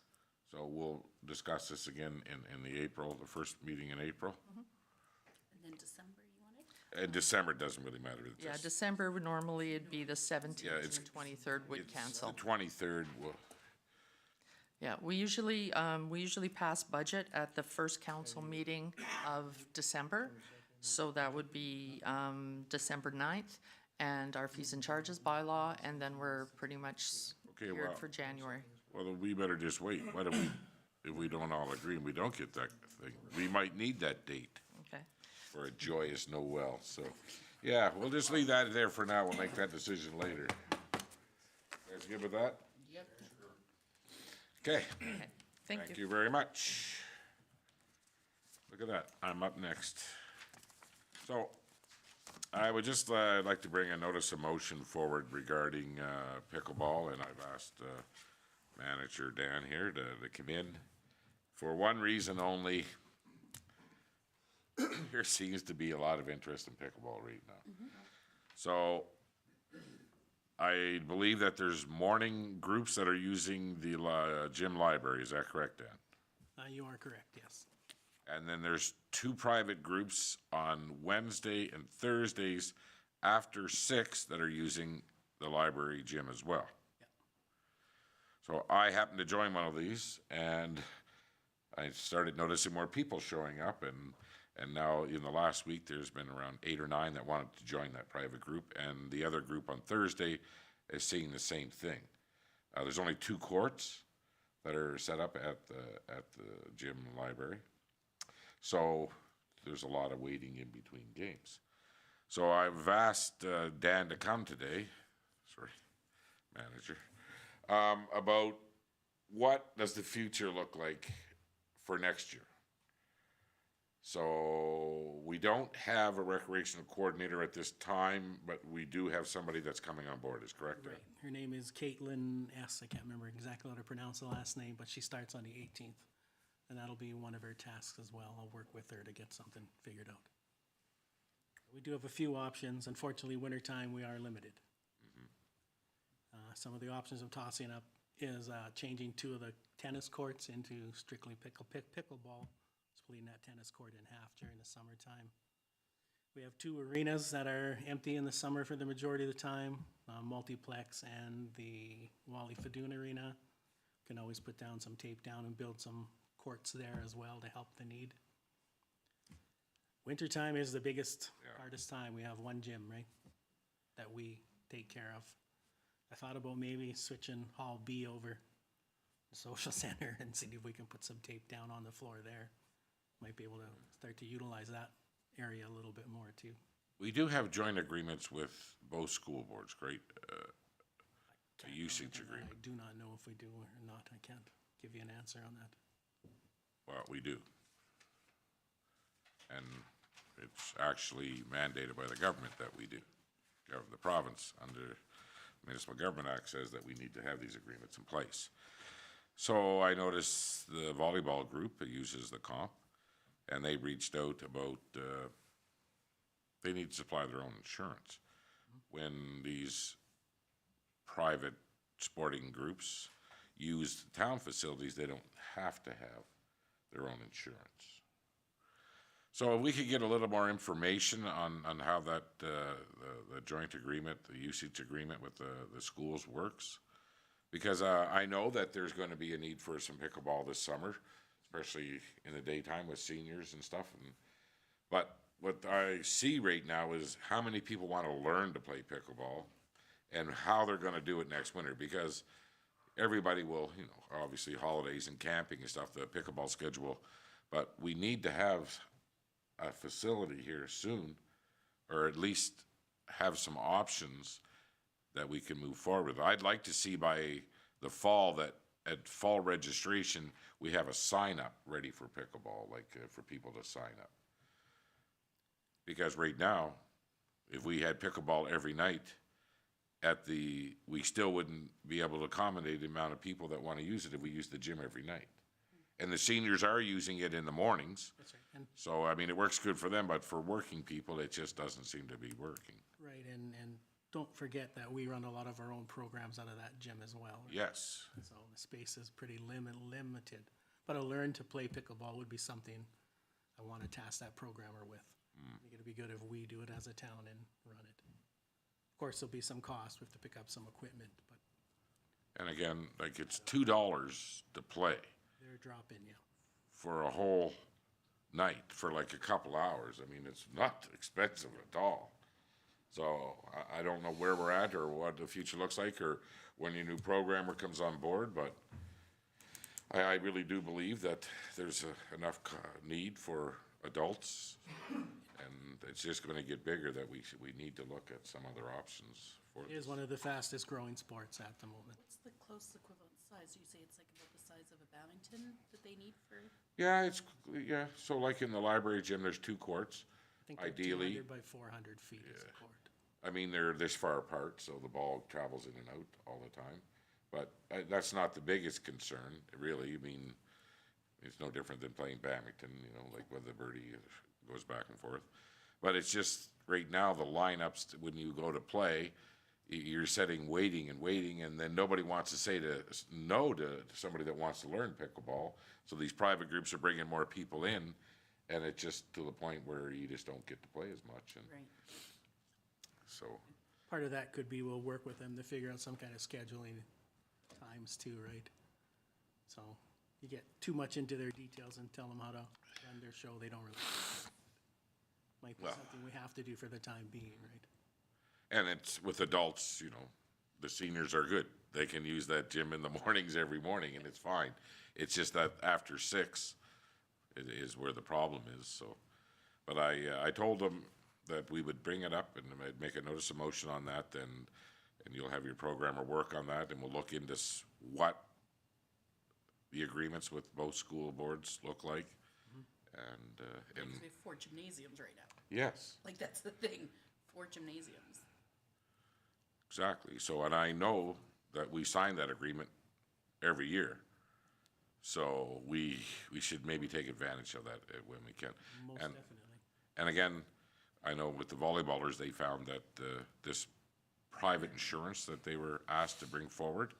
So we'll discuss this again in the April, the first meeting in April. And then December, you wanted? And December doesn't really matter. It's Yeah, just- December would normally, it'd be the 17th Yeah, and it's- the 23rd would it's cancel. The 23rd, Yeah, we usually pass budget at the first council meeting of December. So that would be December 9th, and our fees and charges bylaw, and then we're pretty much Okay, geared well- for January. well, we better just wait. What if we don't all agree and we don't get that thing? We might need that date Okay. for a joyous Noel, so, yeah, we'll just leave that there for now. We'll make that decision later. Guys good with that? Yep. Okay, thank you very much. Look at that, I'm up next. So, I would just like to bring a notice of motion forward regarding pickleball, and I've asked manager Dan here to come in. For one reason only, there seems to be a lot of interest in pickleball right now. So, I believe that there's morning groups that are using the gym library, is that correct, Dan? You are correct, yes. And then there's 2 private groups on Wednesday and Thursdays after 6 that are using the library gym as well. So I happened to join one of these, and I started noticing more people showing up, and now in the last week, there's been around 8 or 9 that wanted to join that private group, and the other group on Thursday is seeing the same thing. There's only 2 courts that are set up at the gym library. So there's a lot of waiting in between games. So I've asked Dan to come today, sorry, manager, about what does the future look like for next year. So we don't have a recreational coordinator at this time, but we do have somebody that's coming on board, is correct? Dan? Right. Her name is Caitlin S. I can't remember exactly how to pronounce the last name, but she starts on the 18th. And that'll be one of her tasks as well. I'll work with her to get something figured out. We do have a few options. Unfortunately, wintertime, we are limited. Some of the options I'm tossing up is changing 2 of the tennis courts into strictly pickleball, splitting that tennis court in half during the summertime. We have 2 arenas that are empty in the summer for the majority of the time, Multiplex and the Wally Fadoon Arena. Can always put down some tape down and build some courts there as well to help the need. Wintertime is the biggest, hardest time. We have 1 gym, right, that we take care of. I thought about maybe switching Hall B over the social center and see if we can put some tape down on the floor there. Might be able to start to utilize that area a little bit more too. We do have joint agreements with both school boards, great, a usage agreement. I do not know if we do or not. I can't give you an answer on that. Well, we do. And it's actually mandated by the government that we do. The province, under Municipal Government Act, says that we need to have these agreements in place. So I noticed the volleyball group uses the comp, and they reached out about, they need to supply their own insurance. When these private sporting groups use town facilities, they don't have to have their own insurance. So if we could get a little more information on how that, the joint agreement, the usage agreement with the schools works. Because I know that there's going to be a need for some pickleball this summer, especially in the daytime with seniors and stuff. But what I see right now is how many people want to learn to play pickleball and how they're going to do it next winter. Because everybody will, you know, obviously holidays and camping and stuff, the pickleball schedule. But we need to have a facility here soon, or at least have some options that we can move forward with. I'd like to see by the fall that at fall registration, we have a sign up ready for pickleball, like for people to sign up. Because right now, if we had pickleball every night we still wouldn't be able to accommodate the amount of people that want to use it if we use the gym every night. And the seniors are using it in the mornings. That's right. And So, I mean, it works good for them, but for working people, it just doesn't seem to be working. right, and don't forget that we run a lot of our own programs out of that gym as well. Right? Yes, So the space is pretty limited. But a learn to play pickleball would be something I want to task that programmer with. I think it'd be good if we do it as a town and run it. Of course, there'll be some cost. We have to pick up some equipment, but and again, like it's $2 to play they're dropping, yeah. for a whole night, for like a couple hours. I mean, it's not expensive at all. So I don't know where we're at or what the future looks like or when your new programmer comes on board, but I really do believe that there's enough need for adults And it's just gonna get bigger that we need to look at some other options for It is this. one of the fastest growing sports at the moment. What's the close equivalent size? You say it's like about the size of a badminton that they need for? Yeah, so like in the library gym, there's 2 courts. I think they're Ideally, 200 by 400 feet is the court. I mean, they're this far apart, so the ball travels in and out all the time. But that's not the biggest concern, really. I mean, it's no different than playing badminton, you know, like where the birdie goes back and forth. But it's just, right now, the lineups, when you go to play, you're sitting, waiting, and then nobody wants to say no to somebody that wants to learn pickleball. So these private groups are bringing more people in, and it's just to the point where you just don't get to play as much. And Right. so, Part of that could be we'll work with them to figure out some kind of scheduling times too, right? So you get too much into their details and tell them how to run their show, they don't really. Might be Well. something we have to do for the time being, right? and it's with adults, you know, the seniors are good. They can use that gym in the mornings every morning, and it's fine. It's just that after 6, it is where the problem is, so. But I told them that we would bring it up, and I'd make a notice of motion on that, and you'll have your programmer work on that, and we'll look into what the agreements with both school boards look like. And Because we have 4 gymnasiums right now. yes, Like, that's the thing, 4 gymnasiums. exactly. So, and I know that we sign that agreement every year. So we should maybe take advantage of that when we can. Most And- definitely. And again, I know with the volleyballers, they found that this private insurance that they were asked to bring forward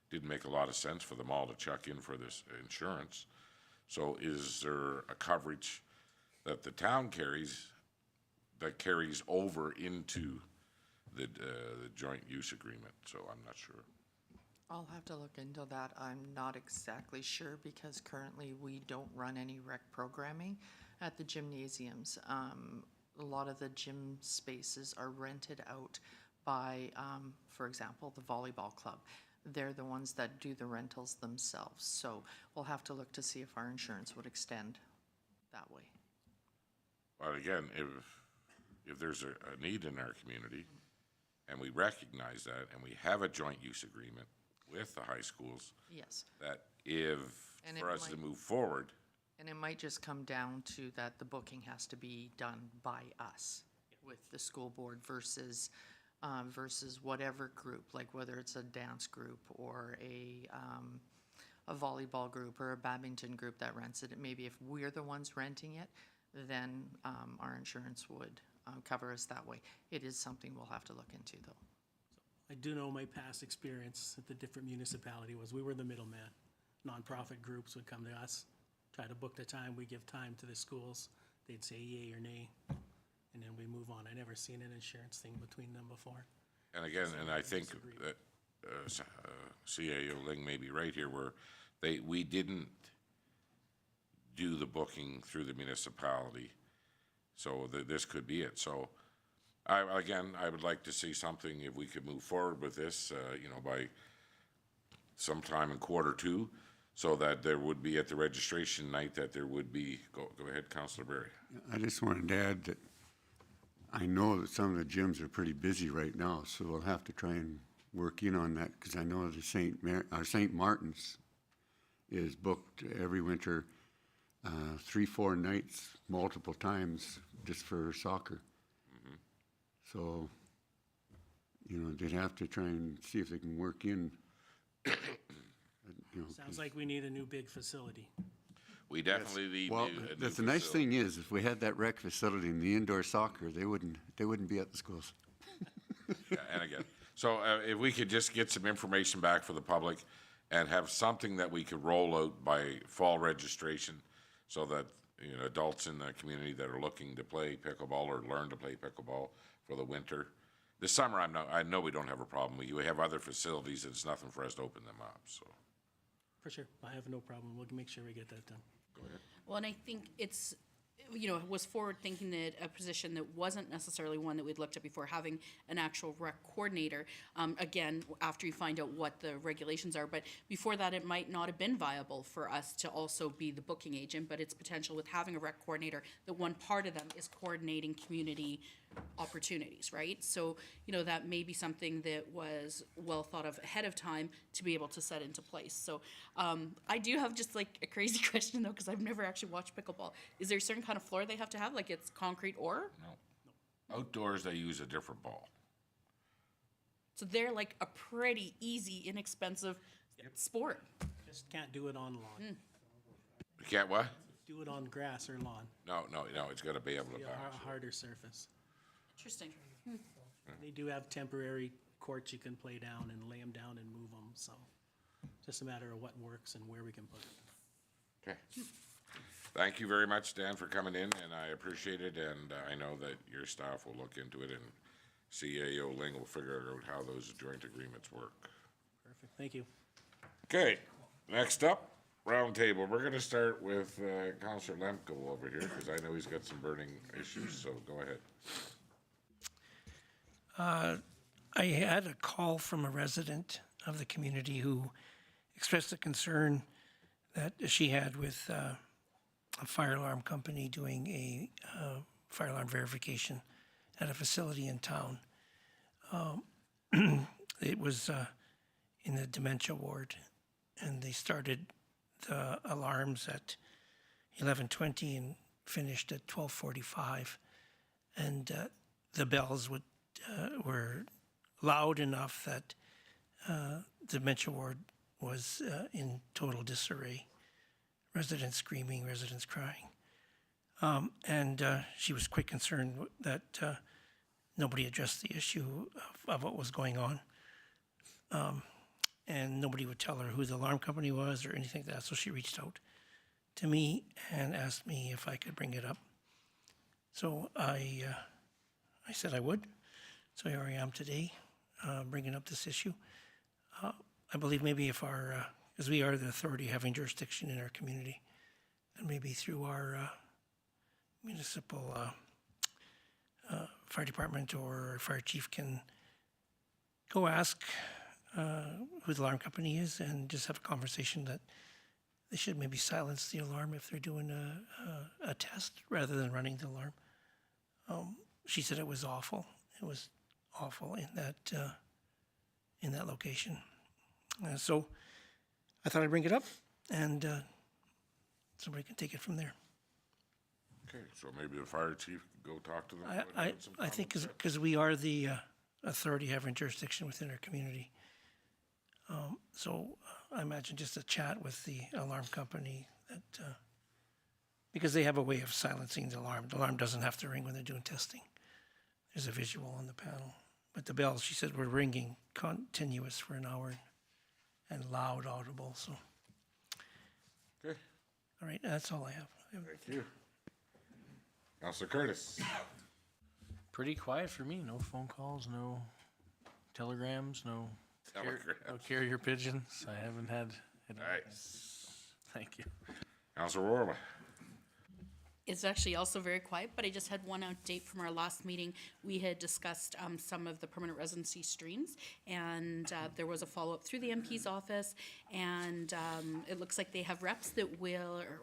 didn't make a lot of sense for them all to chuck in for this insurance. So is there a coverage that the town carries that carries over into the joint use agreement? So I'm not sure. I'll have to look into that. I'm not exactly sure because currently we don't run any rec programming at the gymnasiums. A lot of the gym spaces are rented out by, for example, the volleyball club. They're the ones that do the rentals themselves. So we'll have to look to see if our insurance would extend that way. But again, if there's a need in our community, and we recognize that, and we have a joint use agreement with the high schools, Yes. that if, And it for us to might- move forward, And it might just come down to that the booking has to be done by us with the school board versus whatever group, like whether it's a dance group or a volleyball group or a badminton group that rents it. Maybe if we're the ones renting it, then our insurance would cover us that way. It is something we'll have to look into though. I do know my past experience at the different municipality was we were the middleman. Nonprofit groups would come to us, try to book the time, we give time to the schools, they'd say yay or nay, and then we move on. I never seen an insurance thing between them before. and again, and I think that CAO Ling may be right here, where we didn't do the booking through the municipality, so this could be it. So, I would like to see something, if we could move forward with this, you know, by sometime in Q2, so that there would be at the registration night, that there would be, go ahead, Councillor Berry. I just wanted to add that I know that some of the gyms are pretty busy right now, so we'll have to try and work in on that, because I know the St. Martin's is booked every winter, 3-4 nights, multiple times, just for soccer. So, you know, they'd have to try and see if they can work in, you know. Sounds like we need a new big facility. We definitely need Well, a new the nice facility. thing is, if we had that rec facility in the indoor soccer, they wouldn't be at the schools. Yeah, and again, so if we could just get some information back for the public and have something that we could roll out by fall registration, so that, you know, adults in the community that are looking to play pickleball or learn to play pickleball for the winter. This summer, I know we don't have a problem. We have other facilities, and it's nothing for us to open them up, so. For sure, I have no problem. We'll make sure we get that done. Well, and I think it's was forward thinking that a position that wasn't necessarily one that we'd looked at before, having an actual rec coordinator, again, after you find out what the regulations are, but before that, it might not have been viable for us to also be the booking agent, but it's potential with having a rec coordinator, that one part of them is coordinating community opportunities, right? So, that may be something that was well thought of ahead of time to be able to set into place. So, I do have just like a crazy question though, because I've never actually watched pickleball. Is there a certain kind of floor they have to have, like it's concrete or? No. Outdoors, they use a different ball. So they're like a pretty easy, inexpensive sport. Just can't do it on lawn. You can't what? Do it on grass or lawn. No, it's gotta be able to Be a bounce. harder surface. Interesting. They do have temporary courts you can play down and lay them down and move them, so just a matter of what works and where we can put it. Okay. Thank you very much, Dan, for coming in, and I appreciate it, and I know that your staff will look into it, and CAO Ling will figure out how those joint agreements work. Perfect, thank you. Okay, next up, roundtable. We're gonna start with Counselor Lemko over here, because I know he's got some burning issues, so go ahead. I had a call from a resident of the community who expressed a concern that she had with a fire alarm company doing a fire alarm verification at a facility in town. It was in the dementia ward, and they started the alarms at 11:20 and finished at 12:45, and the bells were loud enough that the dementia ward was in total disarray. Residents screaming, residents crying. And she was quite concerned that nobody addressed the issue of what was going on. And nobody would tell her who the alarm company was or anything like that. So she reached out to me and asked me if I could bring it up. So I said I would. So here I am today, bringing up this issue. I believe maybe if because we are the authority having jurisdiction in our community, and maybe through our municipal fire department or fire chief can go ask who the alarm company is and just have a conversation that they should maybe silence the alarm if they're doing a test rather than running the alarm. She said it was awful. It was awful in that location. So I thought I'd bring it up, and somebody can take it from there. Okay, so maybe the fire chief can go talk to them. I think because we are the authority having jurisdiction within our community. So I imagine just a chat with the alarm company that, because they have a way of silencing the alarm. The alarm doesn't have to ring when they're doing testing. There's a visual on the panel. But the bells, she said, were ringing continuous for an hour and loud, audible, so. Okay, All right, that's all I have. thank you. Counselor Curtis. Pretty quiet for me. No phone calls, no telegrams, no carrier pigeons. I haven't had it. Nice. Thank you. Counselor Worley. It's actually also very quiet, but I just had one update from our last meeting. We had discussed some of the permanent residency streams, and there was a follow-up through the MP's office, and it looks like they have reps that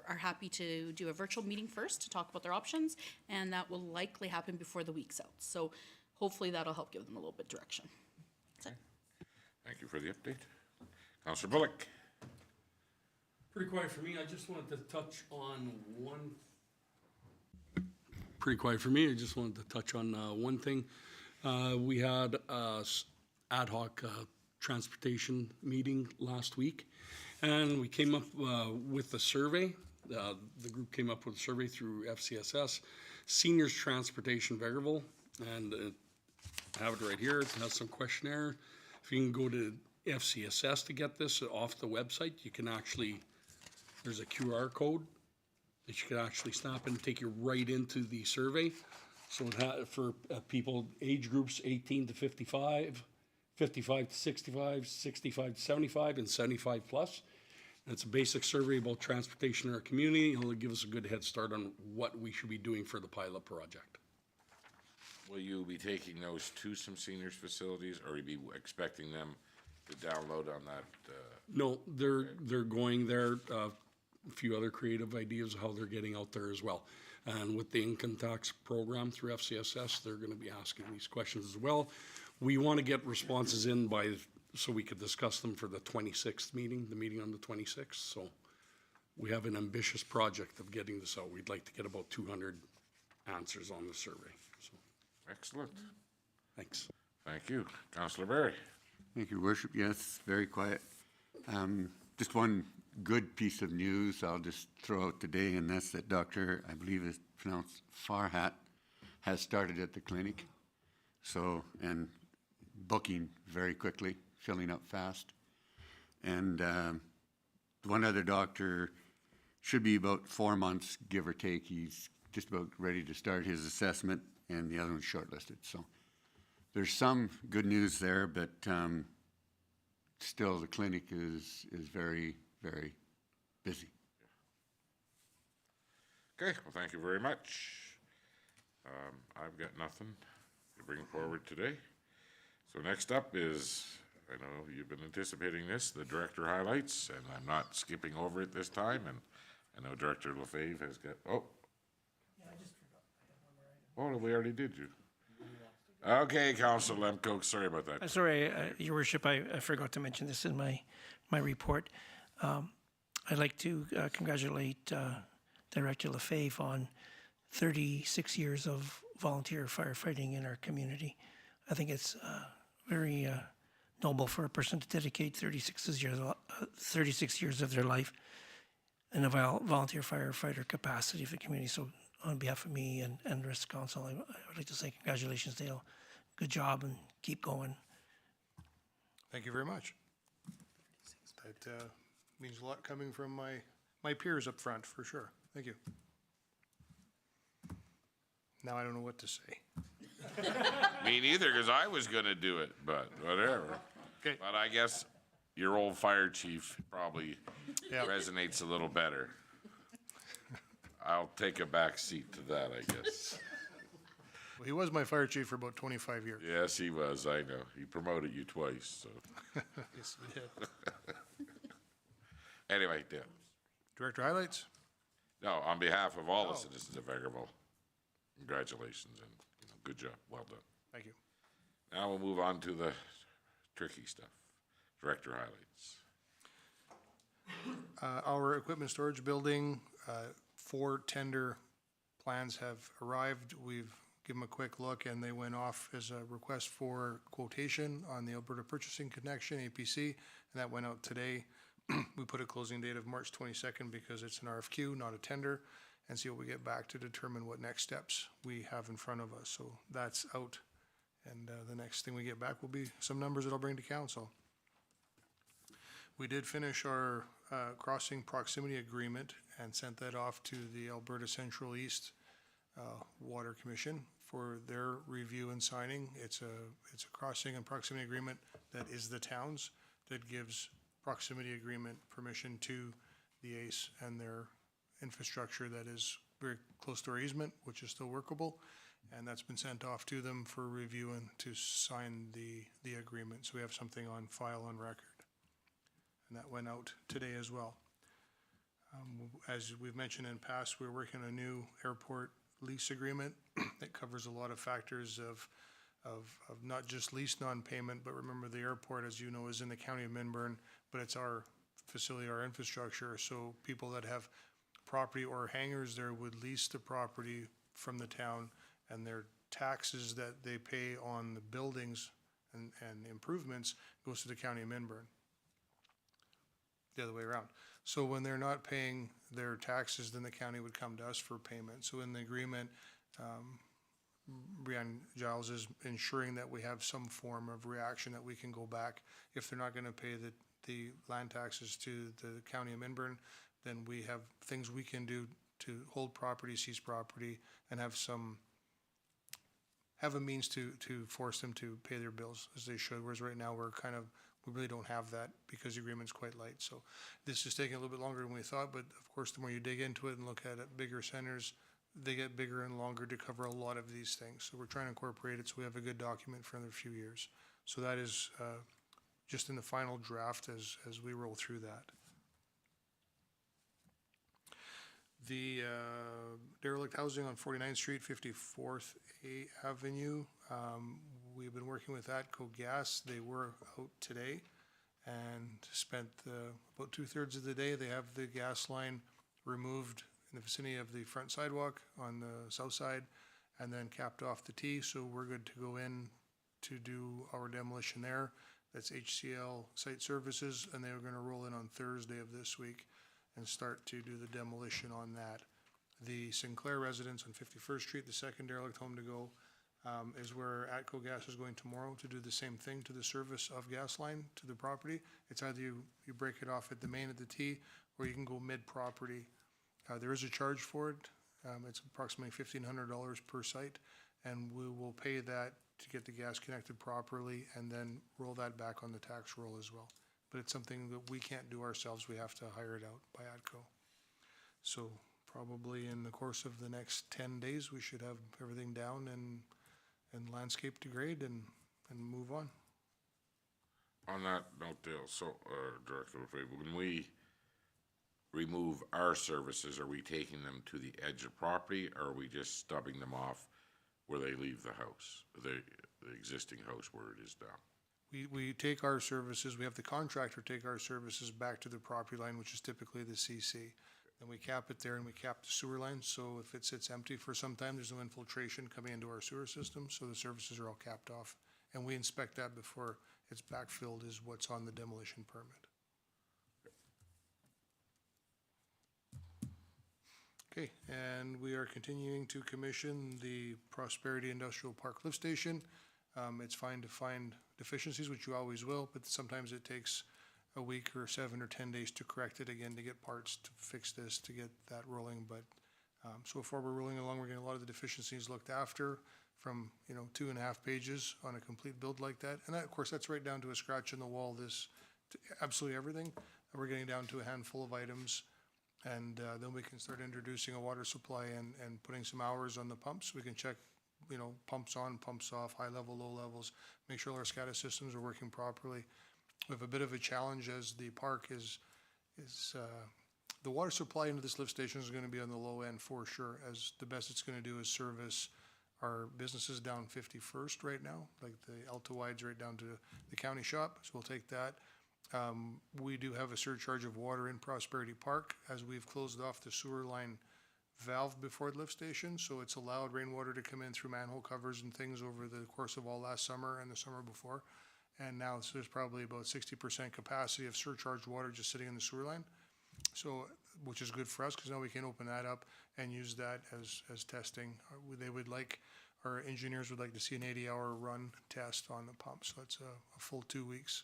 are happy to do a virtual meeting first to talk about their options, and that will likely happen before the week's out. So hopefully that'll help give them a little bit of direction. That's it. Thank you for the update. Counselor Bullock. Pretty quiet for me. I just wanted to touch on one. Pretty quiet for me. I just wanted to touch on one thing. We had a ad hoc transportation meeting last week, and we came up with a survey. The group came up with a survey through FCSS, Seniors Transportation Vegreville, and I have it right here. It has some questionnaire. If you can go to FCSS to get this off the website, you can actually, there's a QR code that you can actually snap and take you right into the survey. So for people, age groups 18 to 55, 55 to 65, 65 to 75, and 75 plus. It's a basic survey about transportation in our community. It'll give us a good head start on what we should be doing for the pilot project. Will you be taking those to some seniors facilities, or will you be expecting them to download on that? No, they're going there. A few other creative ideas of how they're getting out there as well. And with the income tax program through FCSS, they're going to be asking these questions as well. We want to get responses in so we could discuss them for the 26th meeting, the meeting on the 26th. So we have an ambitious project of getting this out. We'd like to get about 200 answers on the survey. So, Excellent. thanks. Thank you. Councillor Barry. Thank you, Worship. Yes, very quiet. Just one good piece of news I'll just throw out today, and that's that Dr., I believe it's pronounced Farhat, has started at the clinic. So, and booking very quickly, filling up fast. And one other doctor should be about 4 months, give or take. He's just about ready to start his assessment, and the other one's shortlisted. So there's some good news there, but still the clinic is very, very busy. Okay, well, thank you very much. I've got nothing to bring forward today. So next up is, I know you've been anticipating this, the director highlights, and I'm not skipping over it this time, and I know Director Lefebvre has got, oh. Yeah, I just forgot. Oh, we already did you. Okay, Councilor Lemko, sorry about that. Sorry, Your Worship, I forgot to mention this in my report. I'd like to congratulate Director Lefebvre on 36 years of volunteer firefighting in our community. I think it's very noble for a person to dedicate 36 years of their life in a volunteer firefighter capacity for the community. So on behalf of me and the rest of council, I would like to say congratulations, Dale. Good job and keep going. Thank you very much. That means a lot coming from my peers up front, for sure. Thank you. Now I don't know what to say. Me neither, because I was gonna do it, but whatever. Okay. But I guess your old fire chief probably Yeah. resonates a little better. I'll take a back seat to that, I guess. Well, he was my fire chief for about 25 years. Yes, he was, I know. He promoted you twice, so. Yes, we did. Anyway, Dan. Director highlights? No, on behalf of all the citizens of Vegreville, congratulations and good job. Well done. Thank you. Now we'll move on to the tricky stuff. Director highlights. Our equipment storage building, 4 tender plans have arrived. We've given them a quick look, and they went off as a request for quotation on the Alberta Purchasing Connection, APC, and that went out today. We put a closing date of March 22nd because it's an RFQ, not a tender, and see what we get back to determine what next steps we have in front of us. So that's out, and the next thing we get back will be some numbers that I'll bring to council. We did finish our crossing proximity agreement and sent that off to the Alberta Central East Water Commission for their review and signing. It's a crossing and proximity agreement that is the town's, that gives proximity agreement permission to the ACE and their infrastructure that is very close to our easement, which is still workable. And that's been sent off to them for review and to sign the agreement. So we have something on file on record. And that went out today as well. As we've mentioned in the past, we're working on a new airport lease agreement that covers a lot of factors of not just lease non-payment, but remember the airport, as you know, is in the county of Minburn, but it's our facility, our infrastructure. So people that have property or hangars there would lease the property from the town, and their taxes that they pay on the buildings and improvements goes to the county of Minburn. The other way around. So when they're not paying their taxes, then the county would come to us for payment. So in the agreement, Brianne Giles is ensuring that we have some form of reaction that we can go back. If they're not going to pay the land taxes to the county of Minburn, then we have things we can do to hold property, seize property, and have a means to force them to pay their bills as they should. Whereas right now we're kind of we really don't have that because the agreement's quite light. So this is taking a little bit longer than we thought, but of course, the more you dig into it and look at it, bigger centers, they get bigger and longer to cover a lot of these things. So we're trying to incorporate it so we have a good document for another few years. So that is just in the final draft as we roll through that. The derelict housing on 49th Street, 54th Avenue, we've been working with ATCO Gas. They were out today and spent about 2/3 of the day. They have the gas line removed in the vicinity of the front sidewalk on the south side and then capped off the T. So we're good to go in to do our demolition there. That's HCL Site Services, and they were gonna roll in on Thursday of this week and start to do the demolition on that. The Sinclair residence on 51st Street, the second derelict home to go, is where ATCO Gas is going tomorrow to do the same thing to the service of gas line to the property. It's either you break it off at the main at the T, or you can go mid-property. There is a charge for it. It's approximately $1,500 per site, and we will pay that to get the gas connected properly and then roll that back on the tax roll as well. But it's something that we can't do ourselves. We have to hire it out by ATCO. So probably in the course of the next 10 days, we should have everything down and landscape to grade and move on. On that note, Dale, so, Director Lefebvre, when we remove our services, are we taking them to the edge of property, or are we just stubbing them off where they leave the house, the existing house where it is now? We take our services, we have the contractor take our services back to the property line, which is typically the CC. Then we cap it there and we cap the sewer line, so if it sits empty for some time, there's no infiltration coming into our sewer system, so the services are all capped off. And we inspect that before it's backfilled is what's on the demolition permit. Okay, and we are continuing to commission the Prosperity Industrial Park Lift Station. It's fine to find deficiencies, which you always will, but sometimes it takes a week or 7 or 10 days to correct it again, to get parts to fix this, to get that rolling. But so far we're rolling along. We're getting a lot of the deficiencies looked after from 2.5 pages on a complete build like that. And that, of course, that's right down to a scratch in the wall, absolutely everything. We're getting down to a handful of items. And then we can start introducing a water supply and putting some hours on the pumps. We can check, pumps on, pumps off, high level, low levels, make sure our SCADA systems are working properly. We have a bit of a challenge as the park is the water supply into this lift station is going to be on the low end for sure, as the best it's going to do is service our businesses down 51st right now, like the Alta Wides right down to the county shop. So we'll take that. We do have a surcharge of water in Prosperity Park as we've closed off the sewer line valve before the lift station. So it's allowed rainwater to come in through manhole covers and things over the course of all last summer and the summer before. And now so there's probably about 60% capacity of surcharged water just sitting in the sewer line. So, which is good for us because now we can open that up and use that as testing. Our engineers would like to see an 80-hour run test on the pump. So it's a full 2 weeks.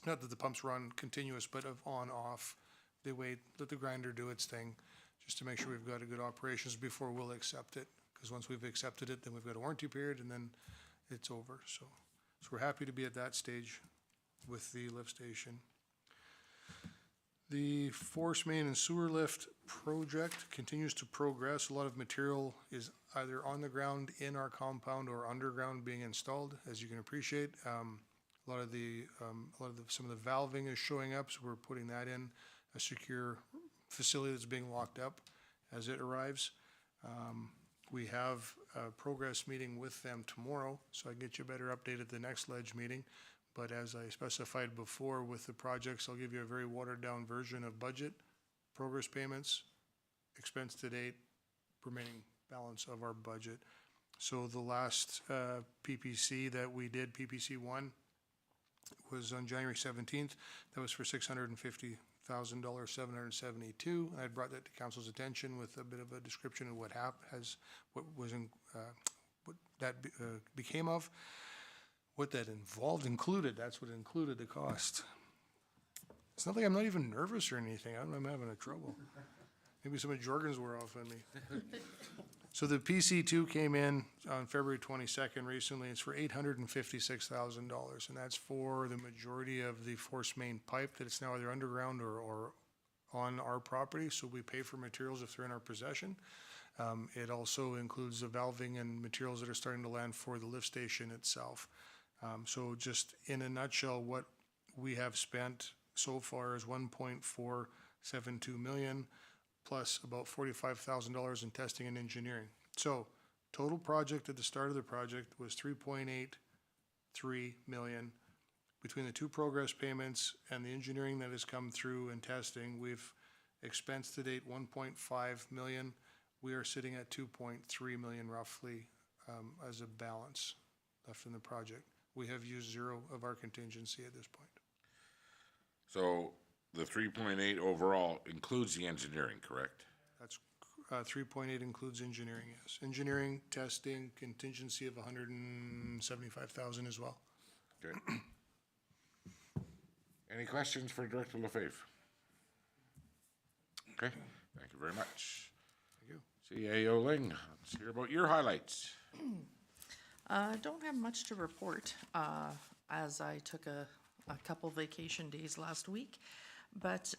Not that the pumps run continuous, but of on, off. They wait, let the grinder do its thing, just to make sure we've got a good operations before we'll accept it. Because once we've accepted it, then we've got a warranty period and then it's over. So we're happy to be at that stage with the lift station. The force main and sewer lift project continues to progress. A lot of material is either on the ground in our compound or underground being installed, as you can appreciate. Some of the valving is showing up, so we're putting that in a secure facility that's being locked up as it arrives. We have a progress meeting with them tomorrow, so I can get you a better update at the next ledge meeting. But as I specified before with the projects, I'll give you a very watered down version of budget, progress payments, expense to date, remaining balance of our budget. So the last PPC that we did, PPC 1, was on January 17th. That was for $650,000, $772. I brought that to council's attention with a bit of a description of what became of. What that included, that's what included the cost. It's not like I'm not even nervous or anything. I'm having a trouble. Maybe some of Jorgen's wore off on me. So the PC2 came in on February 22nd recently. It's for $856,000, and that's for the majority of the force main pipe that it's now either underground or on our property, so we pay for materials if they're in our possession. It also includes the valving and materials that are starting to land for the lift station itself. So just in a nutshell, what we have spent so far is 1.472 million, plus about $45,000 in testing and engineering. So total project at the start of the project was 3.83 million. Between the two progress payments and the engineering that has come through and testing, we've expensed to date 1.5 million. We are sitting at 2.3 million roughly as a balance left in the project. We have used zero of our contingency at this point. So the 3.8 overall includes the engineering, correct? That's 3.8 includes engineering, yes. Engineering, testing, contingency of 175,000 as well. Okay. Any questions for Director Lefebvre? Okay, thank you very much. Thank you. CAO Ling, let's hear about your highlights. Don't have much to report, as I took a couple vacation days last week. But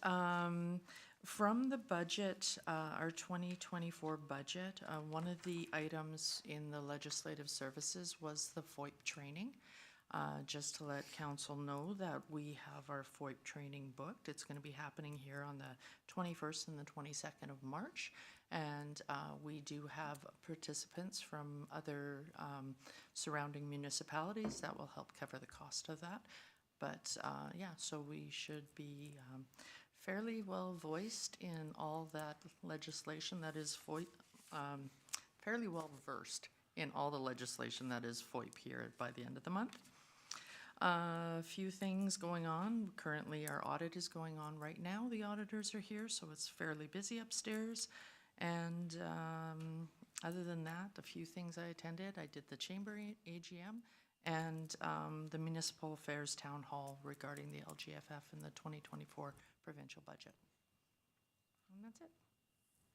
from the budget, our 2024 budget, one of the items in the legislative services was the FOIP training. Just to let council know that we have our FOIP training booked. It's going to be happening here on the 21st and the 22nd of March. And we do have participants from other surrounding municipalities that will help cover the cost of that. But yeah, so we should be fairly well voiced in all that legislation that is FOIP, fairly well versed in all the legislation that is FOIP here by the end of the month. A few things going on. Currently, our audit is going on right now. The auditors are here, so it's fairly busy upstairs. And other than that, a few things I attended. I did the Chamber AGM and the Municipal Affairs Town Hall regarding the LGFF and the 2024 provincial budget. And that's it.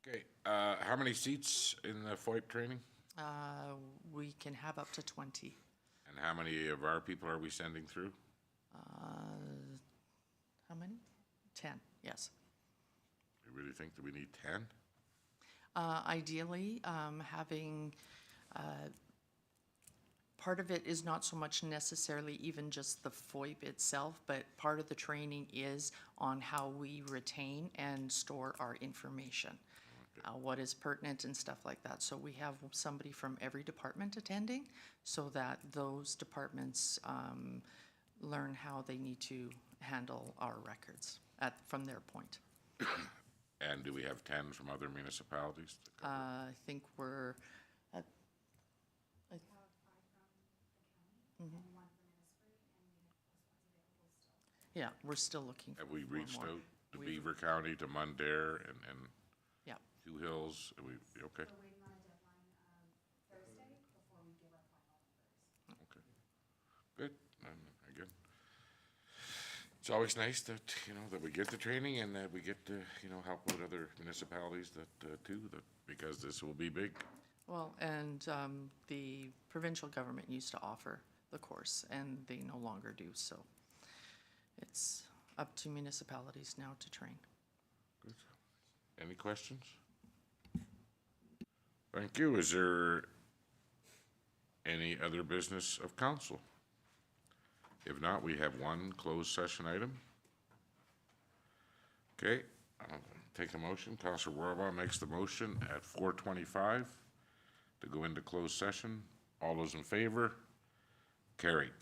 Okay, how many seats in the FOIP training? We can have up to 20. And how many of our people are we sending through? How many? 10, yes. You really think that we need 10? Ideally, having part of it is not so much necessarily even just the FOIP itself, but part of the training is on how we retain and store our information, what is pertinent and stuff like that. So we have somebody from every department attending so that those departments learn how they need to handle our records from their point. And do we have 10 from other municipalities? I think we're at, yeah, we're still looking. Have we for reached more. out to Beaver County, to Mundare, and Yeah. Two Hills? Okay. We're waiting on a deadline Thursday before we give our final numbers. Okay. Good. Again, it's always nice that, that we get the training and that we get to, help out other municipalities that, too, because this will be big. Well, and the provincial government used to offer the course, and they no longer do, so it's up to municipalities now to train. Good. Any questions? Thank you. Is there any other business of council? If not, we have one closed session item. Okay, I'll take a motion. Councilor Warbaugh makes the motion at 4:25 to go into closed session. All those in favor? Carried.